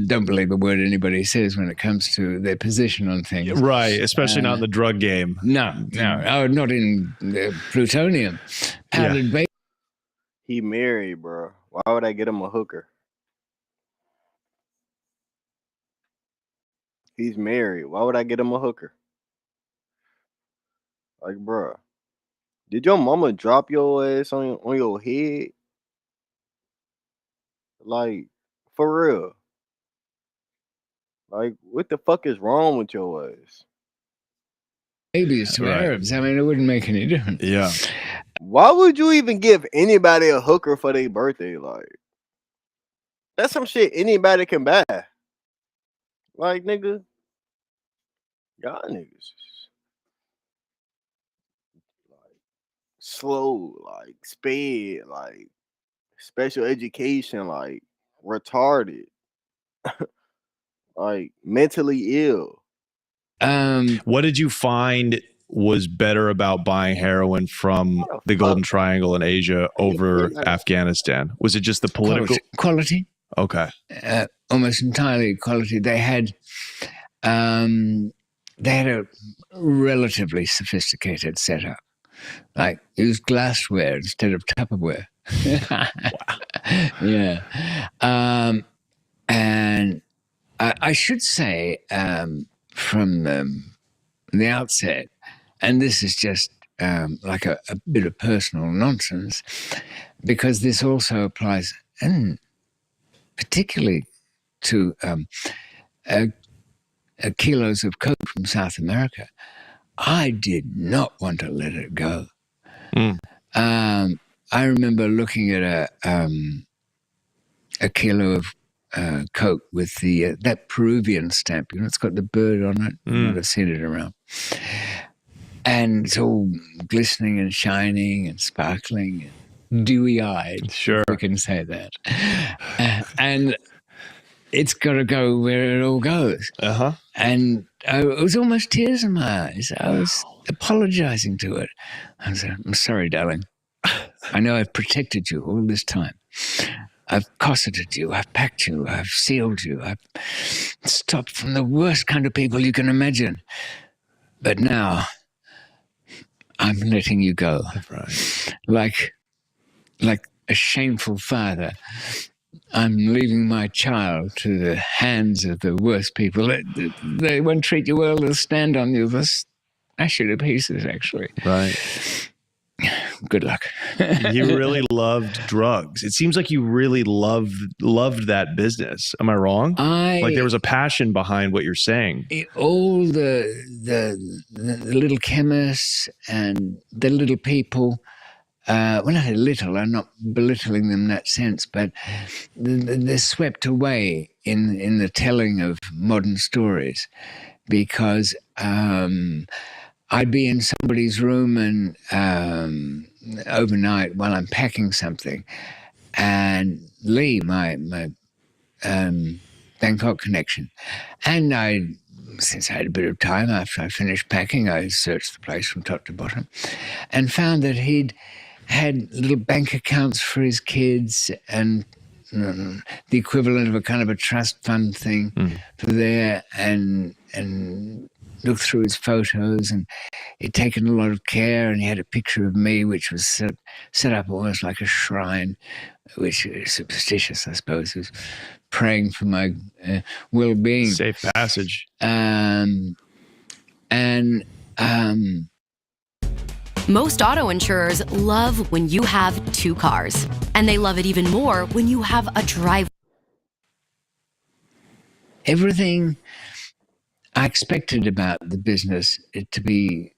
Don't believe a word anybody says when it comes to their position on things. Right, especially not in the drug game. No. Oh, not in plutonium. Powdered bacon. He married, bro. Why would I get him a hooker? He's married. Why would I get him a hooker? Like, bro, did your mama drop your ass on your head? Like, for real. Like, what the fuck is wrong with your ass? Babies to Arabs. I mean, it wouldn't make any difference. Yeah. Why would you even give anybody a hooker for their birthday? Like, that's some shit anybody can buy. Like, nigga, y'all niggas is like slow, like sped, like special education, like retarded, like mentally ill. What did you find was better about buying heroin from the Golden Triangle in Asia over Afghanistan? Was it just the political quality? Okay. Almost entirely quality. They had a relatively sophisticated setup. Like, used glassware instead of Tupperware. Yeah. And I should say from the outset, and this is just like a bit of personal nonsense, because this also applies, and particularly to kilos of coke from South America. I did not want to let it go. I remember looking at a kilo of coke with that Peruvian stamp. It's got the bird on it. You might have seen it around. And it's all glistening and shining and sparkling and dewy-eyed. Sure. We can say that. And it's got to go where it all goes. Uh-huh. And it was almost tears in my eyes. I was apologizing to it. I said, "I'm sorry, darling. I know I've protected you all this time. I've cosseted you. I've packed you. I've sealed you. I've stopped from the worst kind of people you can imagine. But now I'm letting you go." Right. Like a shameful father. I'm leaving my child to the hands of the worst people. They won't treat you well. They'll stand on you. They'll smash you to pieces, actually. Right. Good luck. You really loved drugs. It seems like you really loved that business. Am I wrong? Like there was a passion behind what you're saying. All the little chemists and the little people. When I say little, I'm not belittling them in that sense, but they're swept away in the telling of modern stories, because I'd be in somebody's room and overnight while I'm packing something, and Lee, my Bangkok connection. And since I had a bit of time after I finished packing, I searched the place from top to bottom and found that he'd had little bank accounts for his kids and the equivalent of a kind of a trust fund thing for there, and looked through his photos, and he'd taken a lot of care, and he had a picture of me which was set up almost like a shrine, which is superstitious, I suppose. He was praying for my well-being. Safe passage. Most auto insurers love when you have two cars, and they love it even more when you have a driver. Everything I expected about the business, it to be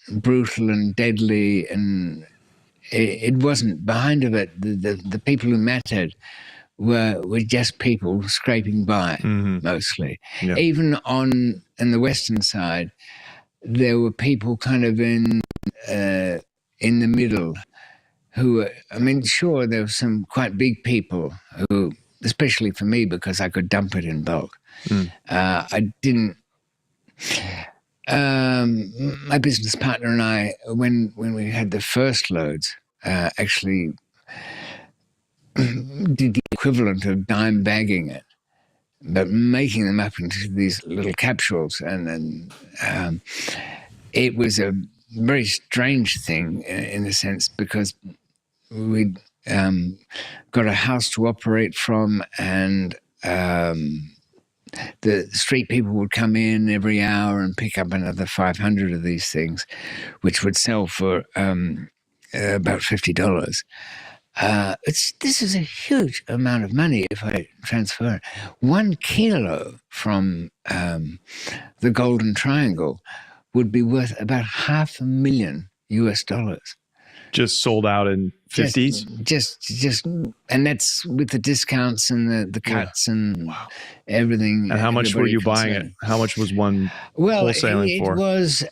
brutal and deadly, and it wasn't. Behind of it, the people who mattered were just people scraping by, mostly. Yeah. Even in the western side, there were people kind of in the middle who were, I mean, sure, there were some quite big people who, especially for me, because I could dump it in bulk. I didn't. My business partner and I, when we had the first loads, actually did the equivalent of dime bagging it, but making them up into these little capsules. And then it was a very strange thing in a sense, because we'd got a house to operate from, and the street people would come in every hour and pick up another 500 of these things, which would sell for about $50. This is a huge amount of money if I transfer it. 1 kilo from the Golden Triangle would be worth about $500,000 US. Just sold out in 50s? Just, and that's with the discounts and the cuts and everything. And how much were you buying it? How much was one wholesaling for? Well, it was,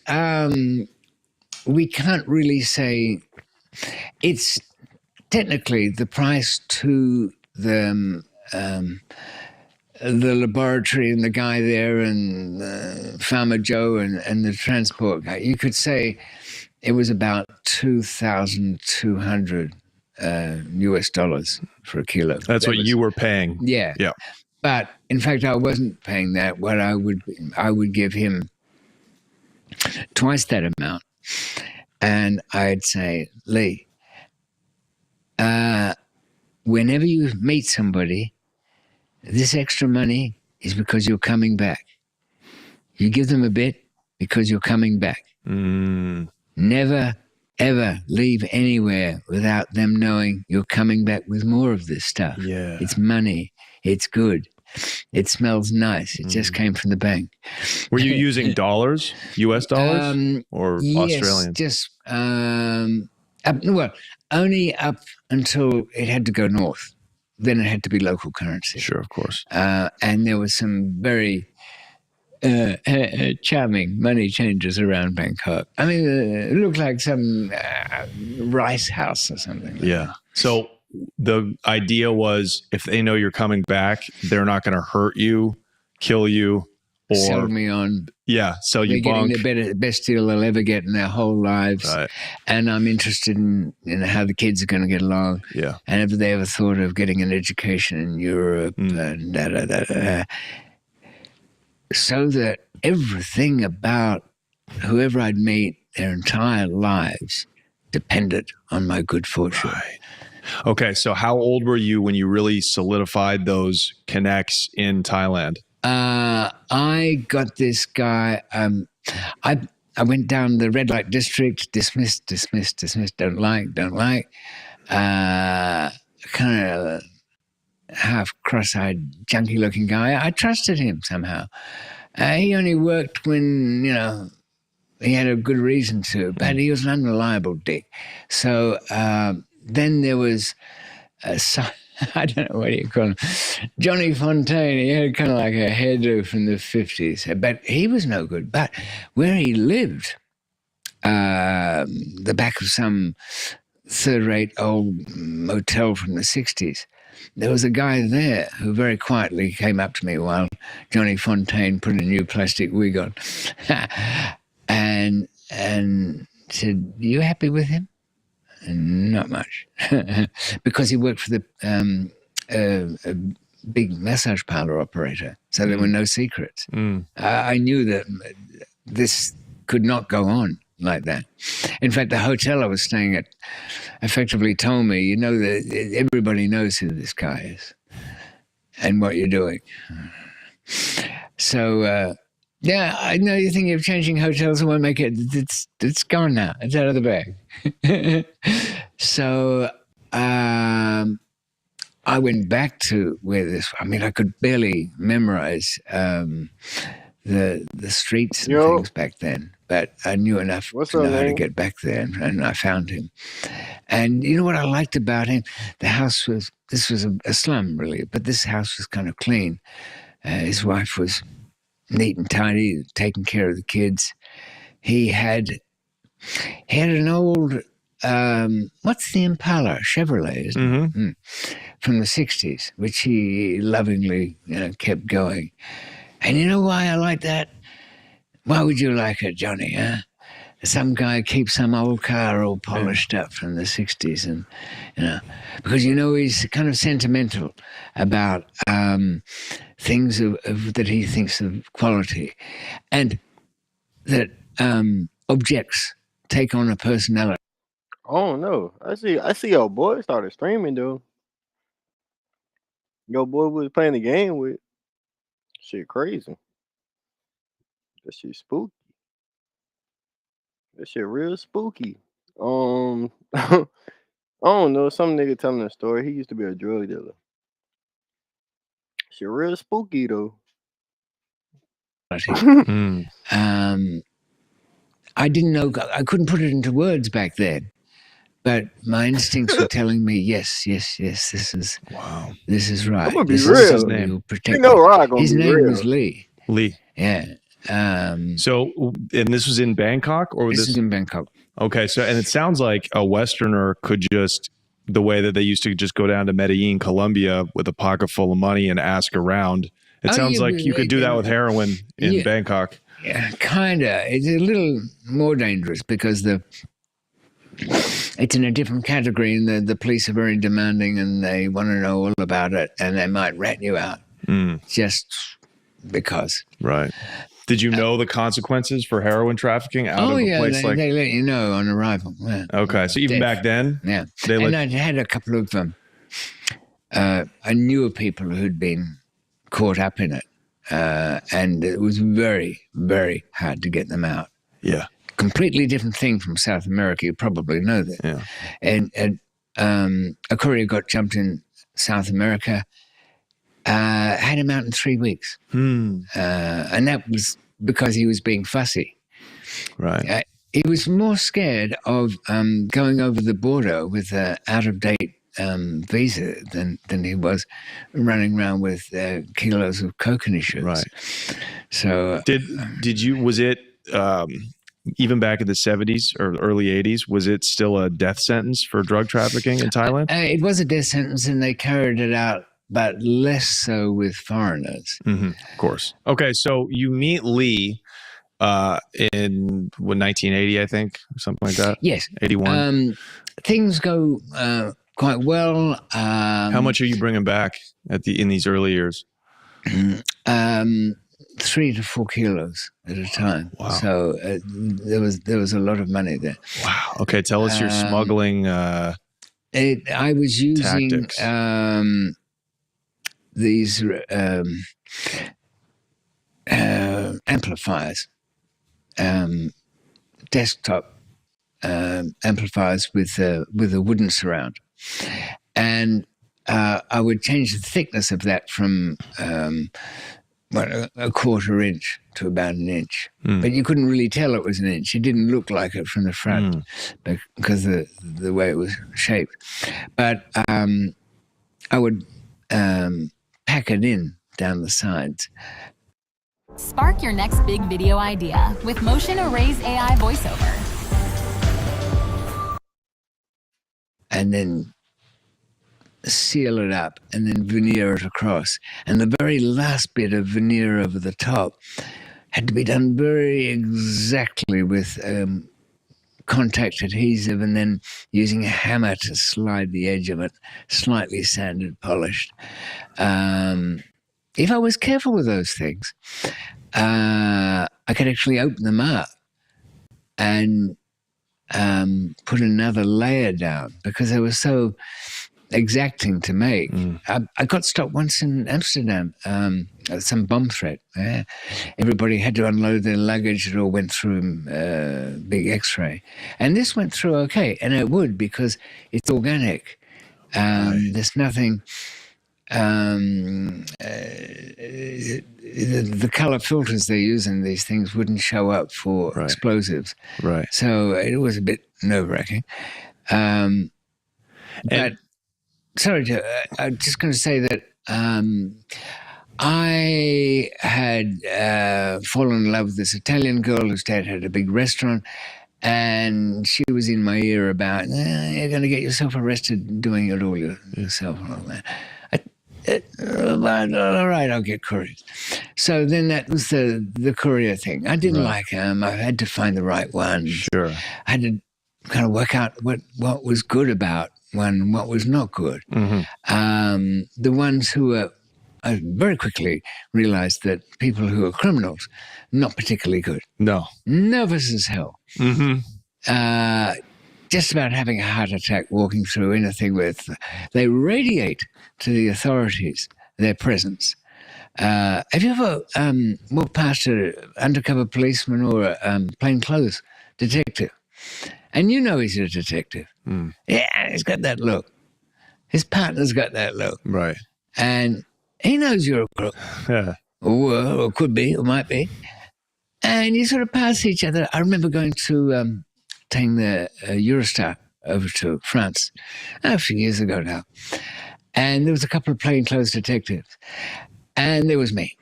we can't really say. It's technically the price to the laboratory and the guy there and Farmer Joe and the transport guy. You could say it was about $2,200 US for a kilo. That's what you were paying. Yeah. Yeah. But in fact, I wasn't paying that. What I would give him twice that amount, and I'd say, Lee, whenever you meet somebody, this extra money is because you're coming back. You give them a bit because you're coming back. Never, ever leave anywhere without them knowing you're coming back with more of this stuff. Yeah. It's money. It's good. It smells nice. It just came from the bank. Were you using dollars, US dollars, or Australian? Yes, just only up until it had to go north. Then it had to be local currency. Sure, of course. And there was some very charming money changers around Bangkok. I mean, it looked like some rice house or something. Yeah. So the idea was, if they know you're coming back, they're not going to hurt you, kill you, or sell me on. Yeah, sell you bunk. They're getting the best deal they'll ever get in their whole lives. Right. And I'm interested in how the kids are going to get along. Yeah. And have they ever thought of getting an education in Europe and da-da-da-da. So that everything about whoever I'd meet their entire lives depended on my good fortune. Right. Okay, so how old were you when you really solidified those connects in Thailand? I got this guy. I went down the red light district, dismissed, don't like. Kind of half cross-eyed, junky-looking guy. I trusted him somehow. He only worked when, he had a good reason to, but he was an unreliable dick. So then there was, I don't know what you call him, Johnny Fontaine. He had kind of like a hairdo from the 50s, but he was no good. But where he lived, the back of some third-rate old motel from the 60s. There was a guy there who very quietly came up to me while Johnny Fontaine put a new plastic wig on and said, "You happy with him?" And not much. Because he worked for the a big massage parlor operator, so there were no secrets. I knew that this could not go on like that. In fact, the hotel I was staying at effectively told me, you know, that everybody knows who this guy is and what you're doing. So, yeah, I know you think of changing hotels, it won't make it. It's gone now. It's out of the bag. So, I went back to where this. I mean, I could barely memorize the streets and things back then, but I knew enough to know how to get back there, and I found him. And you know what I liked about him? The house was. This was a slum, really, but this house was kind of clean. His wife was neat and tidy, taking care of the kids. He had an old. What's the Impala? Chevrolet, isn't it? From the 60s, which he lovingly kept going. And you know why I like that? Why would you like it, Johnny, huh? Some guy keeps some old car all polished up from the 60s, and because he's kind of sentimental about things that he thinks of quality, and that objects take on a personality. Oh no, I see your boy started streaming though. Your boy was playing the game with. Shit crazy. That shit spooky. That shit real spooky. I don't know, some nigga telling a story. He used to be a drug dealer. Shit real spooky though. I didn't know, I couldn't put it into words back then. But my instincts were telling me, yes, this is right. I'm gonna be this real. Is something you'll protect. You know Rod gonna His be name real. was Lee. Lee. Yeah. So, and this was in Bangkok, or was this is in Bangkok? Okay, so and it sounds like a Westerner could just, the way that they used to just go down to Medellin, Colombia, with a pocket full of money and ask around. It sounds like you could do that with heroin in Bangkok. Yeah, kinda. It's a little more dangerous because it's in a different category, and the police are very demanding, and they want to know all about it, and they might rat you out just because. Right. Did you know the consequences for heroin trafficking out of a place like? They let you know on arrival. Yeah. Okay, so even back then, and I'd had a couple of I knew people who'd been caught up in it, and it was very, very hard to get them out. Yeah. Completely different thing from South America. You probably know that. Yeah. And a courier got jumped in South America, had him out in 3 weeks. And that was because he was being fussy. Right. He was more scared of going over the border with an out-of-date visa than he was running around with kilos of coke in his shoes. Right. So was it even back in the 70s or early 80s, was it still a death sentence for drug trafficking in Thailand? It was a death sentence, and they carried it out, but less so with foreigners. Of course. Okay, so you meet Lee in 1980, I think, something like that? Yes. 81? Things go quite well. How much are you bringing back in these early years? 3 to 4 kilos at a time. Wow. So there was a lot of money there. Wow. Okay, tell us your smuggling I was using tactics. These amplifiers, desktop amplifiers with a wooden surround, and I would change the thickness of that from a quarter inch to about an inch. But you couldn't really tell it was an inch. It didn't look like it from the front because of the way it was shaped. But I would pack it in down the sides. Spark your next big video idea with Motion Array's AI voiceover. and then seal it up and then veneer it across. And the very last bit of veneer over the top had to be done very exactly with contact adhesive, and then using a hammer to slide the edge of it, slightly sanded, polished. If I was careful with those things, I could actually open them up and put another layer down because they were so exacting to make. I got stopped once in Amsterdam, some bomb threat. Everybody had to unload their luggage. It all went through big X-ray, and this went through okay, and it would because it's organic. There's nothing. The color filters they use in these things wouldn't show up for explosives. Right. So it was a bit nerve-wracking. But sorry, Joe, I'm just going to say that I had fallen in love with this Italian girl whose dad had a big restaurant, and she was in my ear about, you're going to get yourself arrested doing it all yourself and all that. All right, I'll get couriers. So then that was the courier thing. I didn't like him. I had to find the right one. Sure. I had to kind of work out what was good about one and what was not good. The ones who were, I very quickly realized that people who are criminals, not particularly good. No. Nervous as hell. Just about having a heart attack walking through anything with. They radiate to the authorities their presence. Have you ever walked past an undercover policeman or a plainclothes detective? And you know he's a detective. Yeah, he's got that look. His partner's got that look. Right. And he knows you're a crook. Yeah. Or could be, or might be. And you sort of pass each other. I remember going to taking the Eurostar over to France a few years ago now. And there was a couple of plainclothes detectives. And there was me.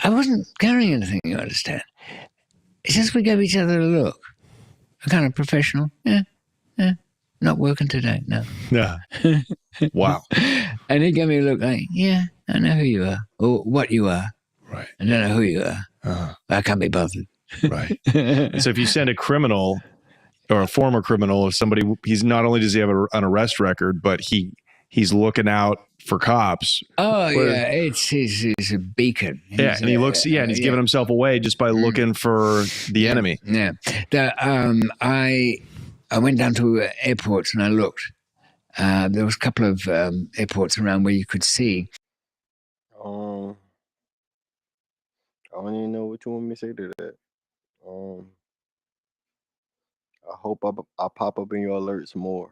I wasn't carrying anything, you understand. It's just we gave each other a look. A kind of professional. Yeah. Not working today, no. Yeah. Wow. And he gave me a look like, yeah, I know who you are. Or what you are. Right. I don't know who you are. I can't be bothered. Right. So if you send a criminal or a former criminal or somebody, he's not only does he have an arrest record, but he's looking out for cops. Oh, yeah. He's a beacon. And he looks, and he's giving himself away just by looking for the enemy. Yeah. I went down to airports and I looked. There was a couple of airports around where you could see. I don't even know what you want me to say to that. I hope I pop up in your alerts more.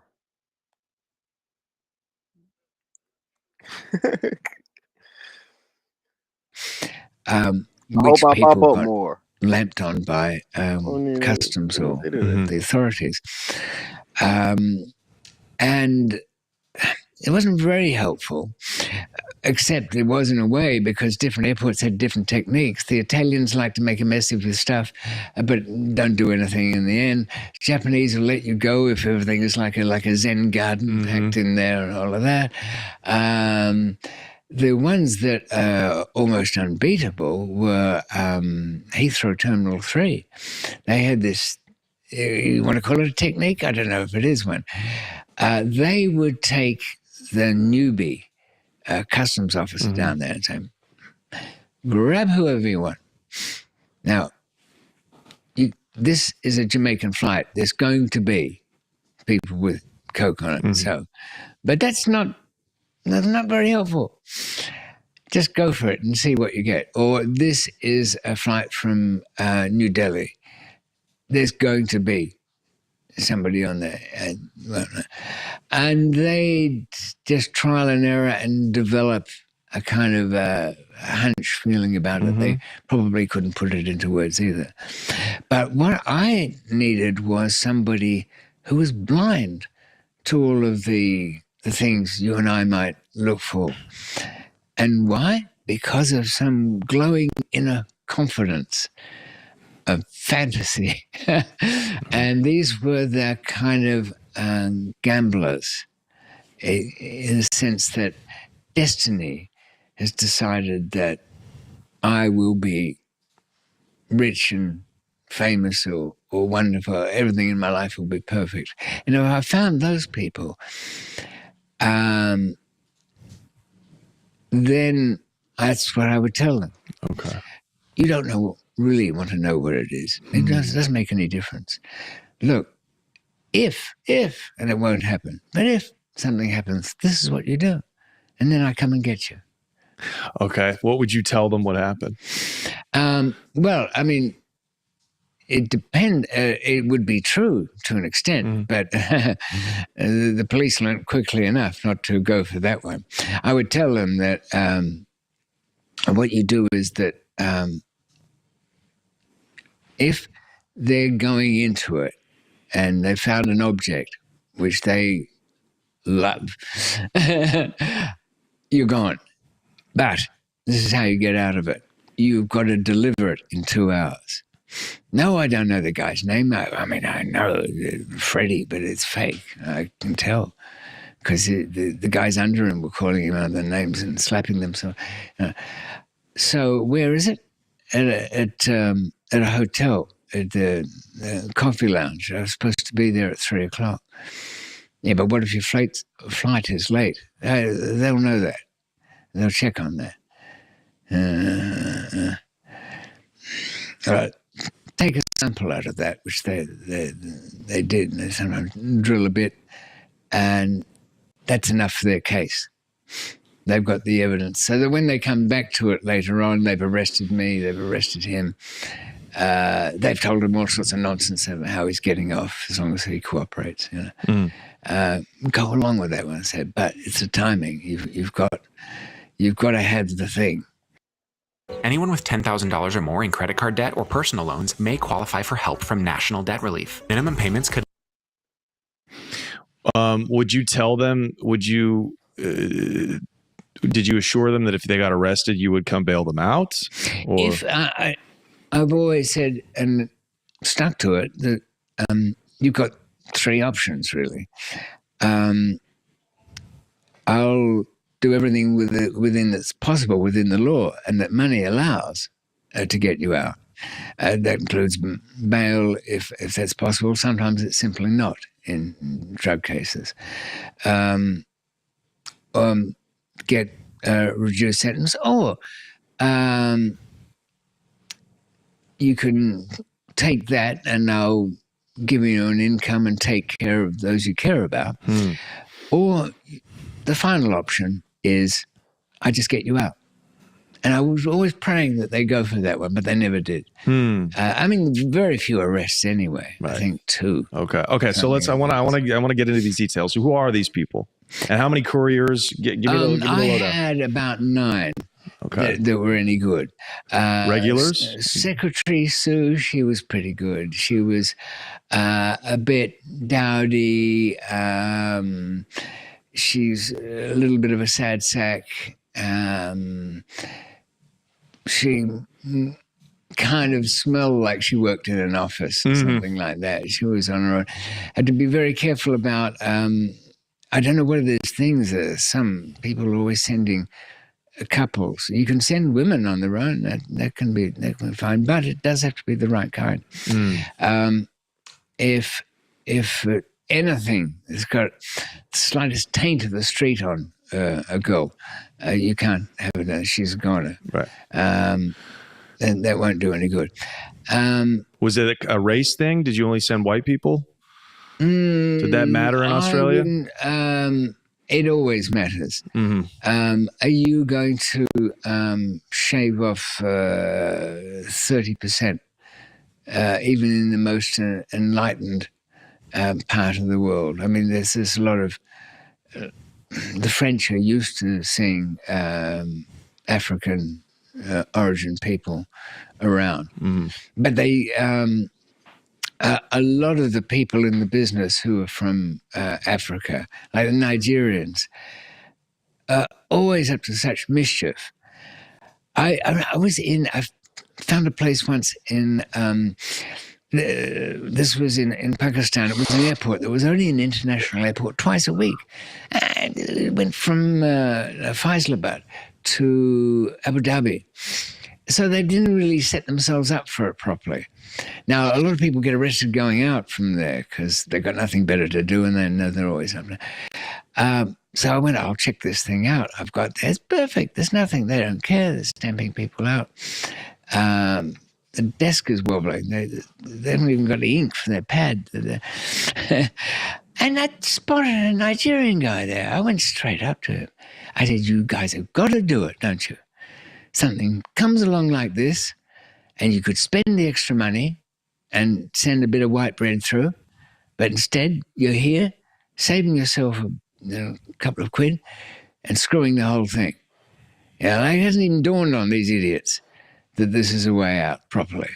Which I people pop up got more. lamped on by customs or the authorities. And it wasn't very helpful, except it was in a way because different airports had different techniques. The Italians like to make a mess of your stuff, but don't do anything in the end. Japanese will let you go if everything is like a Zen garden packed in there and all of that. The ones that are almost unbeatable were Heathrow Terminal 3. They had this, you want to call it a technique? I don't know if it is one. They would take the newbie customs officer down there and say, grab whoever you want. Now, this is a Jamaican flight. There's going to be people with coke on it. So, but that's not very helpful. Just go for it and see what you get. Or this is a flight from New Delhi. There's going to be somebody on there. And they just trial and error and develop a kind of hunch feeling about it. They probably couldn't put it into words either. But what I needed was somebody who was blind to all of the things you and I might look for. And why? Because of some glowing inner confidence, a fantasy. And these were the kind of gamblers in the sense that destiny has decided that I will be rich and famous or wonderful. Everything in my life will be perfect. You know, I found those people. Then that's what I would tell them. Okay. You don't really want to know what it is. It doesn't make any difference. Look, if, and it won't happen, but if something happens, this is what you do. And then I come and get you. Okay. What would you tell them what happened? Well, I mean, it depends. It would be true to an extent, but the police learned quickly enough not to go for that one. I would tell them that what you do is that if they're going into it and they found an object which they love, you're gone. But this is how you get out of it. You've got to deliver it in 2 hours. No, I don't know the guy's name. I mean, I know Freddie, but it's fake. I can tell because the guys under him were calling him out their names and slapping them. So where is it? At a hotel, at the coffee lounge. I was supposed to be there at 3:00. Yeah, but what if your flight is late? They'll know that. They'll check on that. Take a sample out of that, which they did. They sometimes drill a bit, and that's enough for their case. They've got the evidence. So that when they come back to it later on, they've arrested me, they've arrested him. They've told him all sorts of nonsense about how he's getting off as long as he cooperates. You know, go along with that one. I said, but it's the timing. You've got to have the thing. Anyone with $10,000 or more in credit card debt or personal loans may qualify for help from National Debt Relief. Minimum payments could. Would you tell them? Did you assure them that if they got arrested, you would come bail them out? Or? If I've always said and stuck to it that you've got 3 options really. I'll do everything within that's possible within the law and that money allows to get you out. That includes bail if that's possible. Sometimes it's simply not in drug cases. Get a reduced sentence, or you can take that and I'll give you an income and take care of those you care about. Or the final option is I just get you out. And I was always praying that they go for that one, but they never did. I mean, very few arrests anyway. Right. I think 2. Okay. So I want to get into these details. So who are these people, and how many couriers? Give me the lowdown. I had about 9 that were any good. Regulars. Secretary Sue, she was pretty good. She was a bit dowdy. She's a little bit of a sad sack. She kind of smelled like she worked in an office or something like that. She was on her own. Had to be very careful about, I don't know what are these things. Some people are always sending couples. You can send women on their own. That can be fine, but it does have to be the right kind. If anything has got the slightest taint of the street on a girl, you can't have it. She's a goner. Right. And that won't do any good. Was it a race thing? Did you only send white people? Did that matter in Australia? It always matters. Are you going to shave off 30%, even in the most enlightened part of the world? I mean, there's a lot of the French are used to seeing African origin people around, but they a lot of the people in the business who are from Africa, like the Nigerians, are always up to such mischief. I found a place once in this was in Pakistan. It was an airport. There was only an international airport twice a week. And it went from Faisalabad to Abu Dhabi. So they didn't really set themselves up for it properly. Now, a lot of people get arrested going out from there because they've got nothing better to do and they know they're always up there. So I went, I'll check this thing out. It's perfect. There's nothing. They don't care. They're stamping people out. The desk is wobbling. They haven't even got the ink for their pad. And I spotted a Nigerian guy there. I went straight up to him. I said, you guys have got to do it, don't you? Something comes along like this, and you could spend the extra money and send a bit of white bread through, but instead you're here saving yourself a couple of quid and screwing the whole thing. It hasn't even dawned on these idiots that this is a way out properly.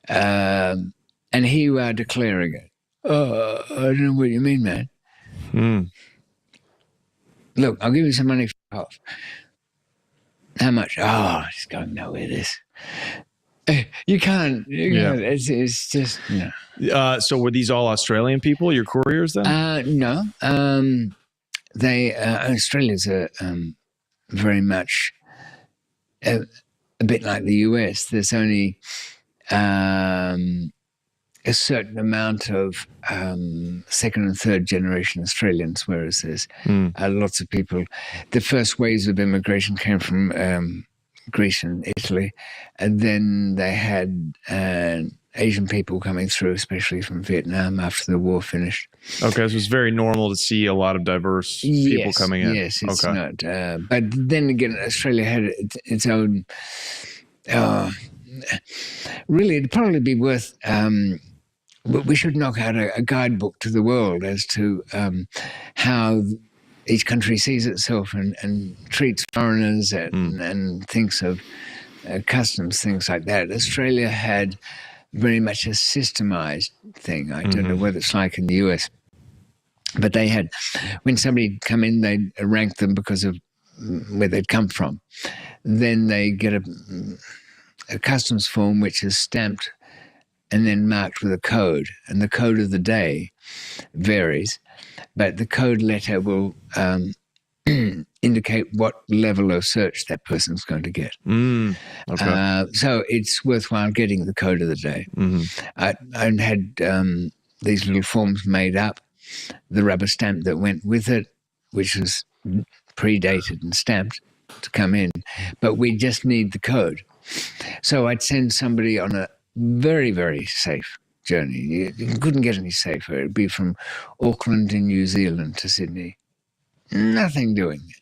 And here you are declaring it. I don't know what you mean, man. Look, I'll give you some money for off. How much? Oh, it's going nowhere, this. You can't. It's just, So were these all Australian people, your couriers then? No. Australia's very much a bit like the US. There's only a certain amount of second and third generation Australians, whereas there's lots of people. The first waves of immigration came from Greece and Italy, and then they had Asian people coming through, especially from Vietnam after the war finished. Okay, so it's very normal to see a lot of diverse people coming in. Yes, it's not. But then again, Australia had its own... really, it'd probably be worth... we should knock out a guidebook to the world as to how each country sees itself and treats foreigners and thinks of customs, things like that. Australia had very much a systemized thing. I don't know whether it's like in the US, but they had, when somebody come in, they'd rank them because of where they'd come from. Then they get a customs form which is stamped and then marked with a code. And the code of the day varies, but the code letter will indicate what level of search that person's going to get. So it's worthwhile getting the code of the day. I had these little forms made up, the rubber stamp that went with it, which was predated and stamped to come in, but we just need the code. So I'd send somebody on a very, very safe journey. You couldn't get any safer. It'd be from Auckland in New Zealand to Sydney. Nothing doing it.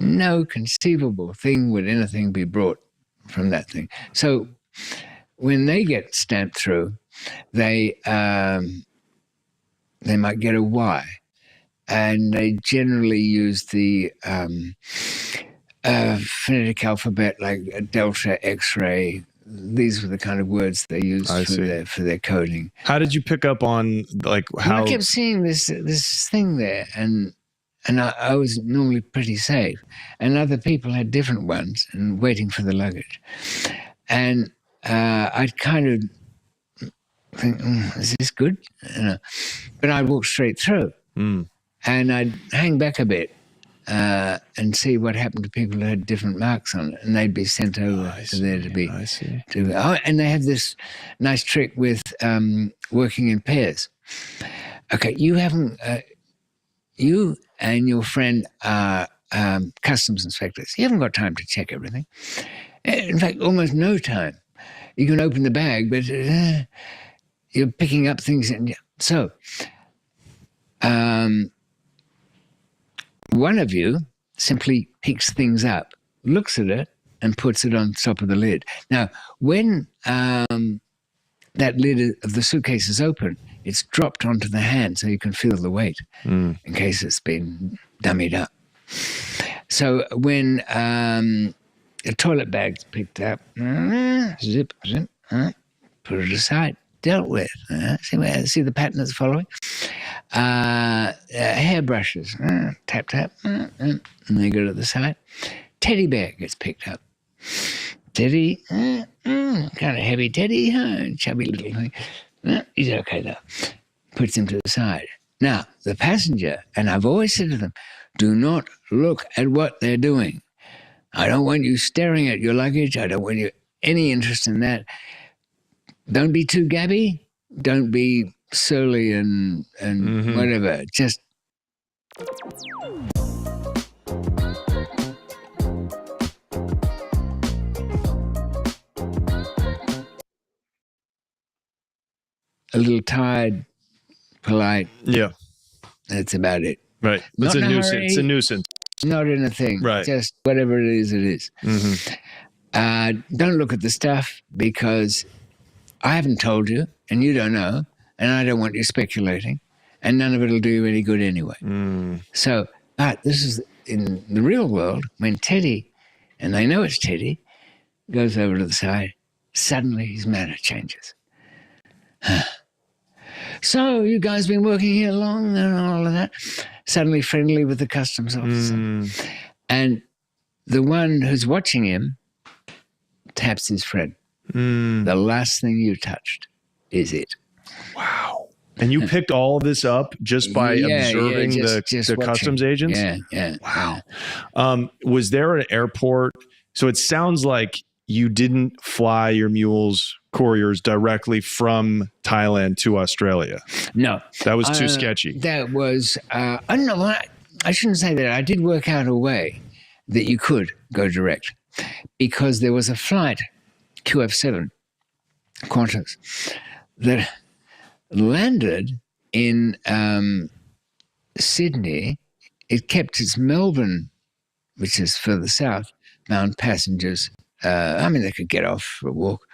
No conceivable thing would anything be brought from that thing. So when they get stamped through, they might get a Y, and they generally use the phonetic alphabet like Delta, X-ray. These were the kind of words they used for their coding. How did you pick up on how? I kept seeing this thing there, and I was normally pretty safe, and other people had different ones and waiting for the luggage, and I'd kind of think, is this good? But I'd walk straight through, and I'd hang back a bit and see what happened to people who had different marks on it, and they'd be sent over there to be. And they have this nice trick with working in pairs. Okay, you haven't. You and your friend are customs inspectors. You haven't got time to check everything. In fact, almost no time. You can open the bag, but you're picking up things. So, one of you simply picks things up, looks at it, and puts it on top of the lid. Now, when that lid of the suitcase is open, it's dropped onto the hand so you can feel the weight in case it's been dummied up. So when a toilet bag's picked up, zip, put it aside, dealt with. See the pattern it's following? Hairbrushes, tap, tap, and they go to the side. Teddy bear gets picked up. Teddy, kind of heavy teddy, chubby little thing. He's okay though. Puts him to the side. Now, the passenger, and I've always said to them, do not look at what they're doing. I don't want you staring at your luggage. I don't want you any interest in that. Don't be too gabby. Don't be surly and whatever. Just a little tired, polite. Yeah. That's about it. Right. Not It's a in a nuisance. hurry. It's a nuisance. Not in a thing. Right. Just whatever it is, it is. Don't look at the stuff because I haven't told you and you don't know and I don't want you speculating and none of it will do you any good anyway. So, but this is in the real world when Teddy, and they know it's Teddy, goes over to the side, suddenly his manner changes. So, you guys been working here long and all of that? Suddenly friendly with the customs officer. And the one who's watching him taps his friend. The last thing you touched is it. Wow. And you picked all of this up just by observing the customs agents? Yeah. Wow. Was there an airport? So it sounds like you didn't fly your mules, couriers, directly from Thailand to Australia. No. That was too sketchy. That was, I don't know, I shouldn't say that. I did work out a way that you could go direct because there was a flight, QF7, Qantas, that landed in Sydney. It kept its Melbourne, which is further south, bound passengers. They could get off for a walk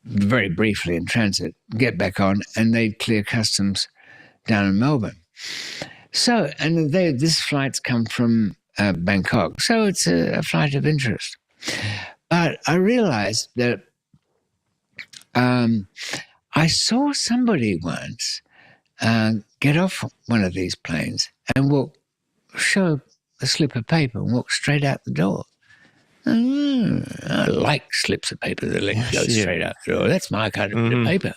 very briefly in transit, get back on, and they'd clear customs down in Melbourne. So, and this flight's come from Bangkok, so it's a flight of interest. But I realized that I saw somebody once get off one of these planes and show a slip of paper and walk straight out the door. I like slips of paper that go straight out the door. That's my kind of bit of paper.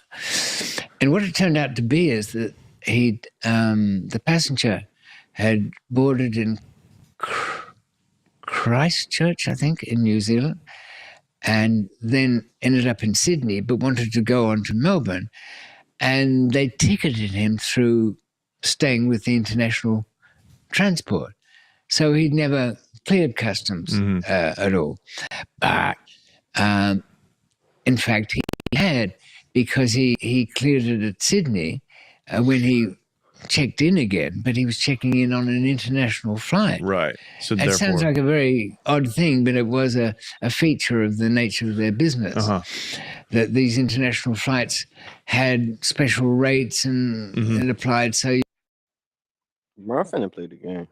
And what it turned out to be is that the passenger had boarded in Christchurch, I think, in New Zealand, and then ended up in Sydney, but wanted to go on to Melbourne. And they ticketed him through staying with the international transport. So he'd never cleared customs at all. But in fact, he had, because he cleared it at Sydney when he checked in again, but he was checking in on an international flight. Right. So it sounds like a very odd thing, but it was a feature of the nature of their business. That these international flights had special rates and it applied. So Bro, I'm finna play the game.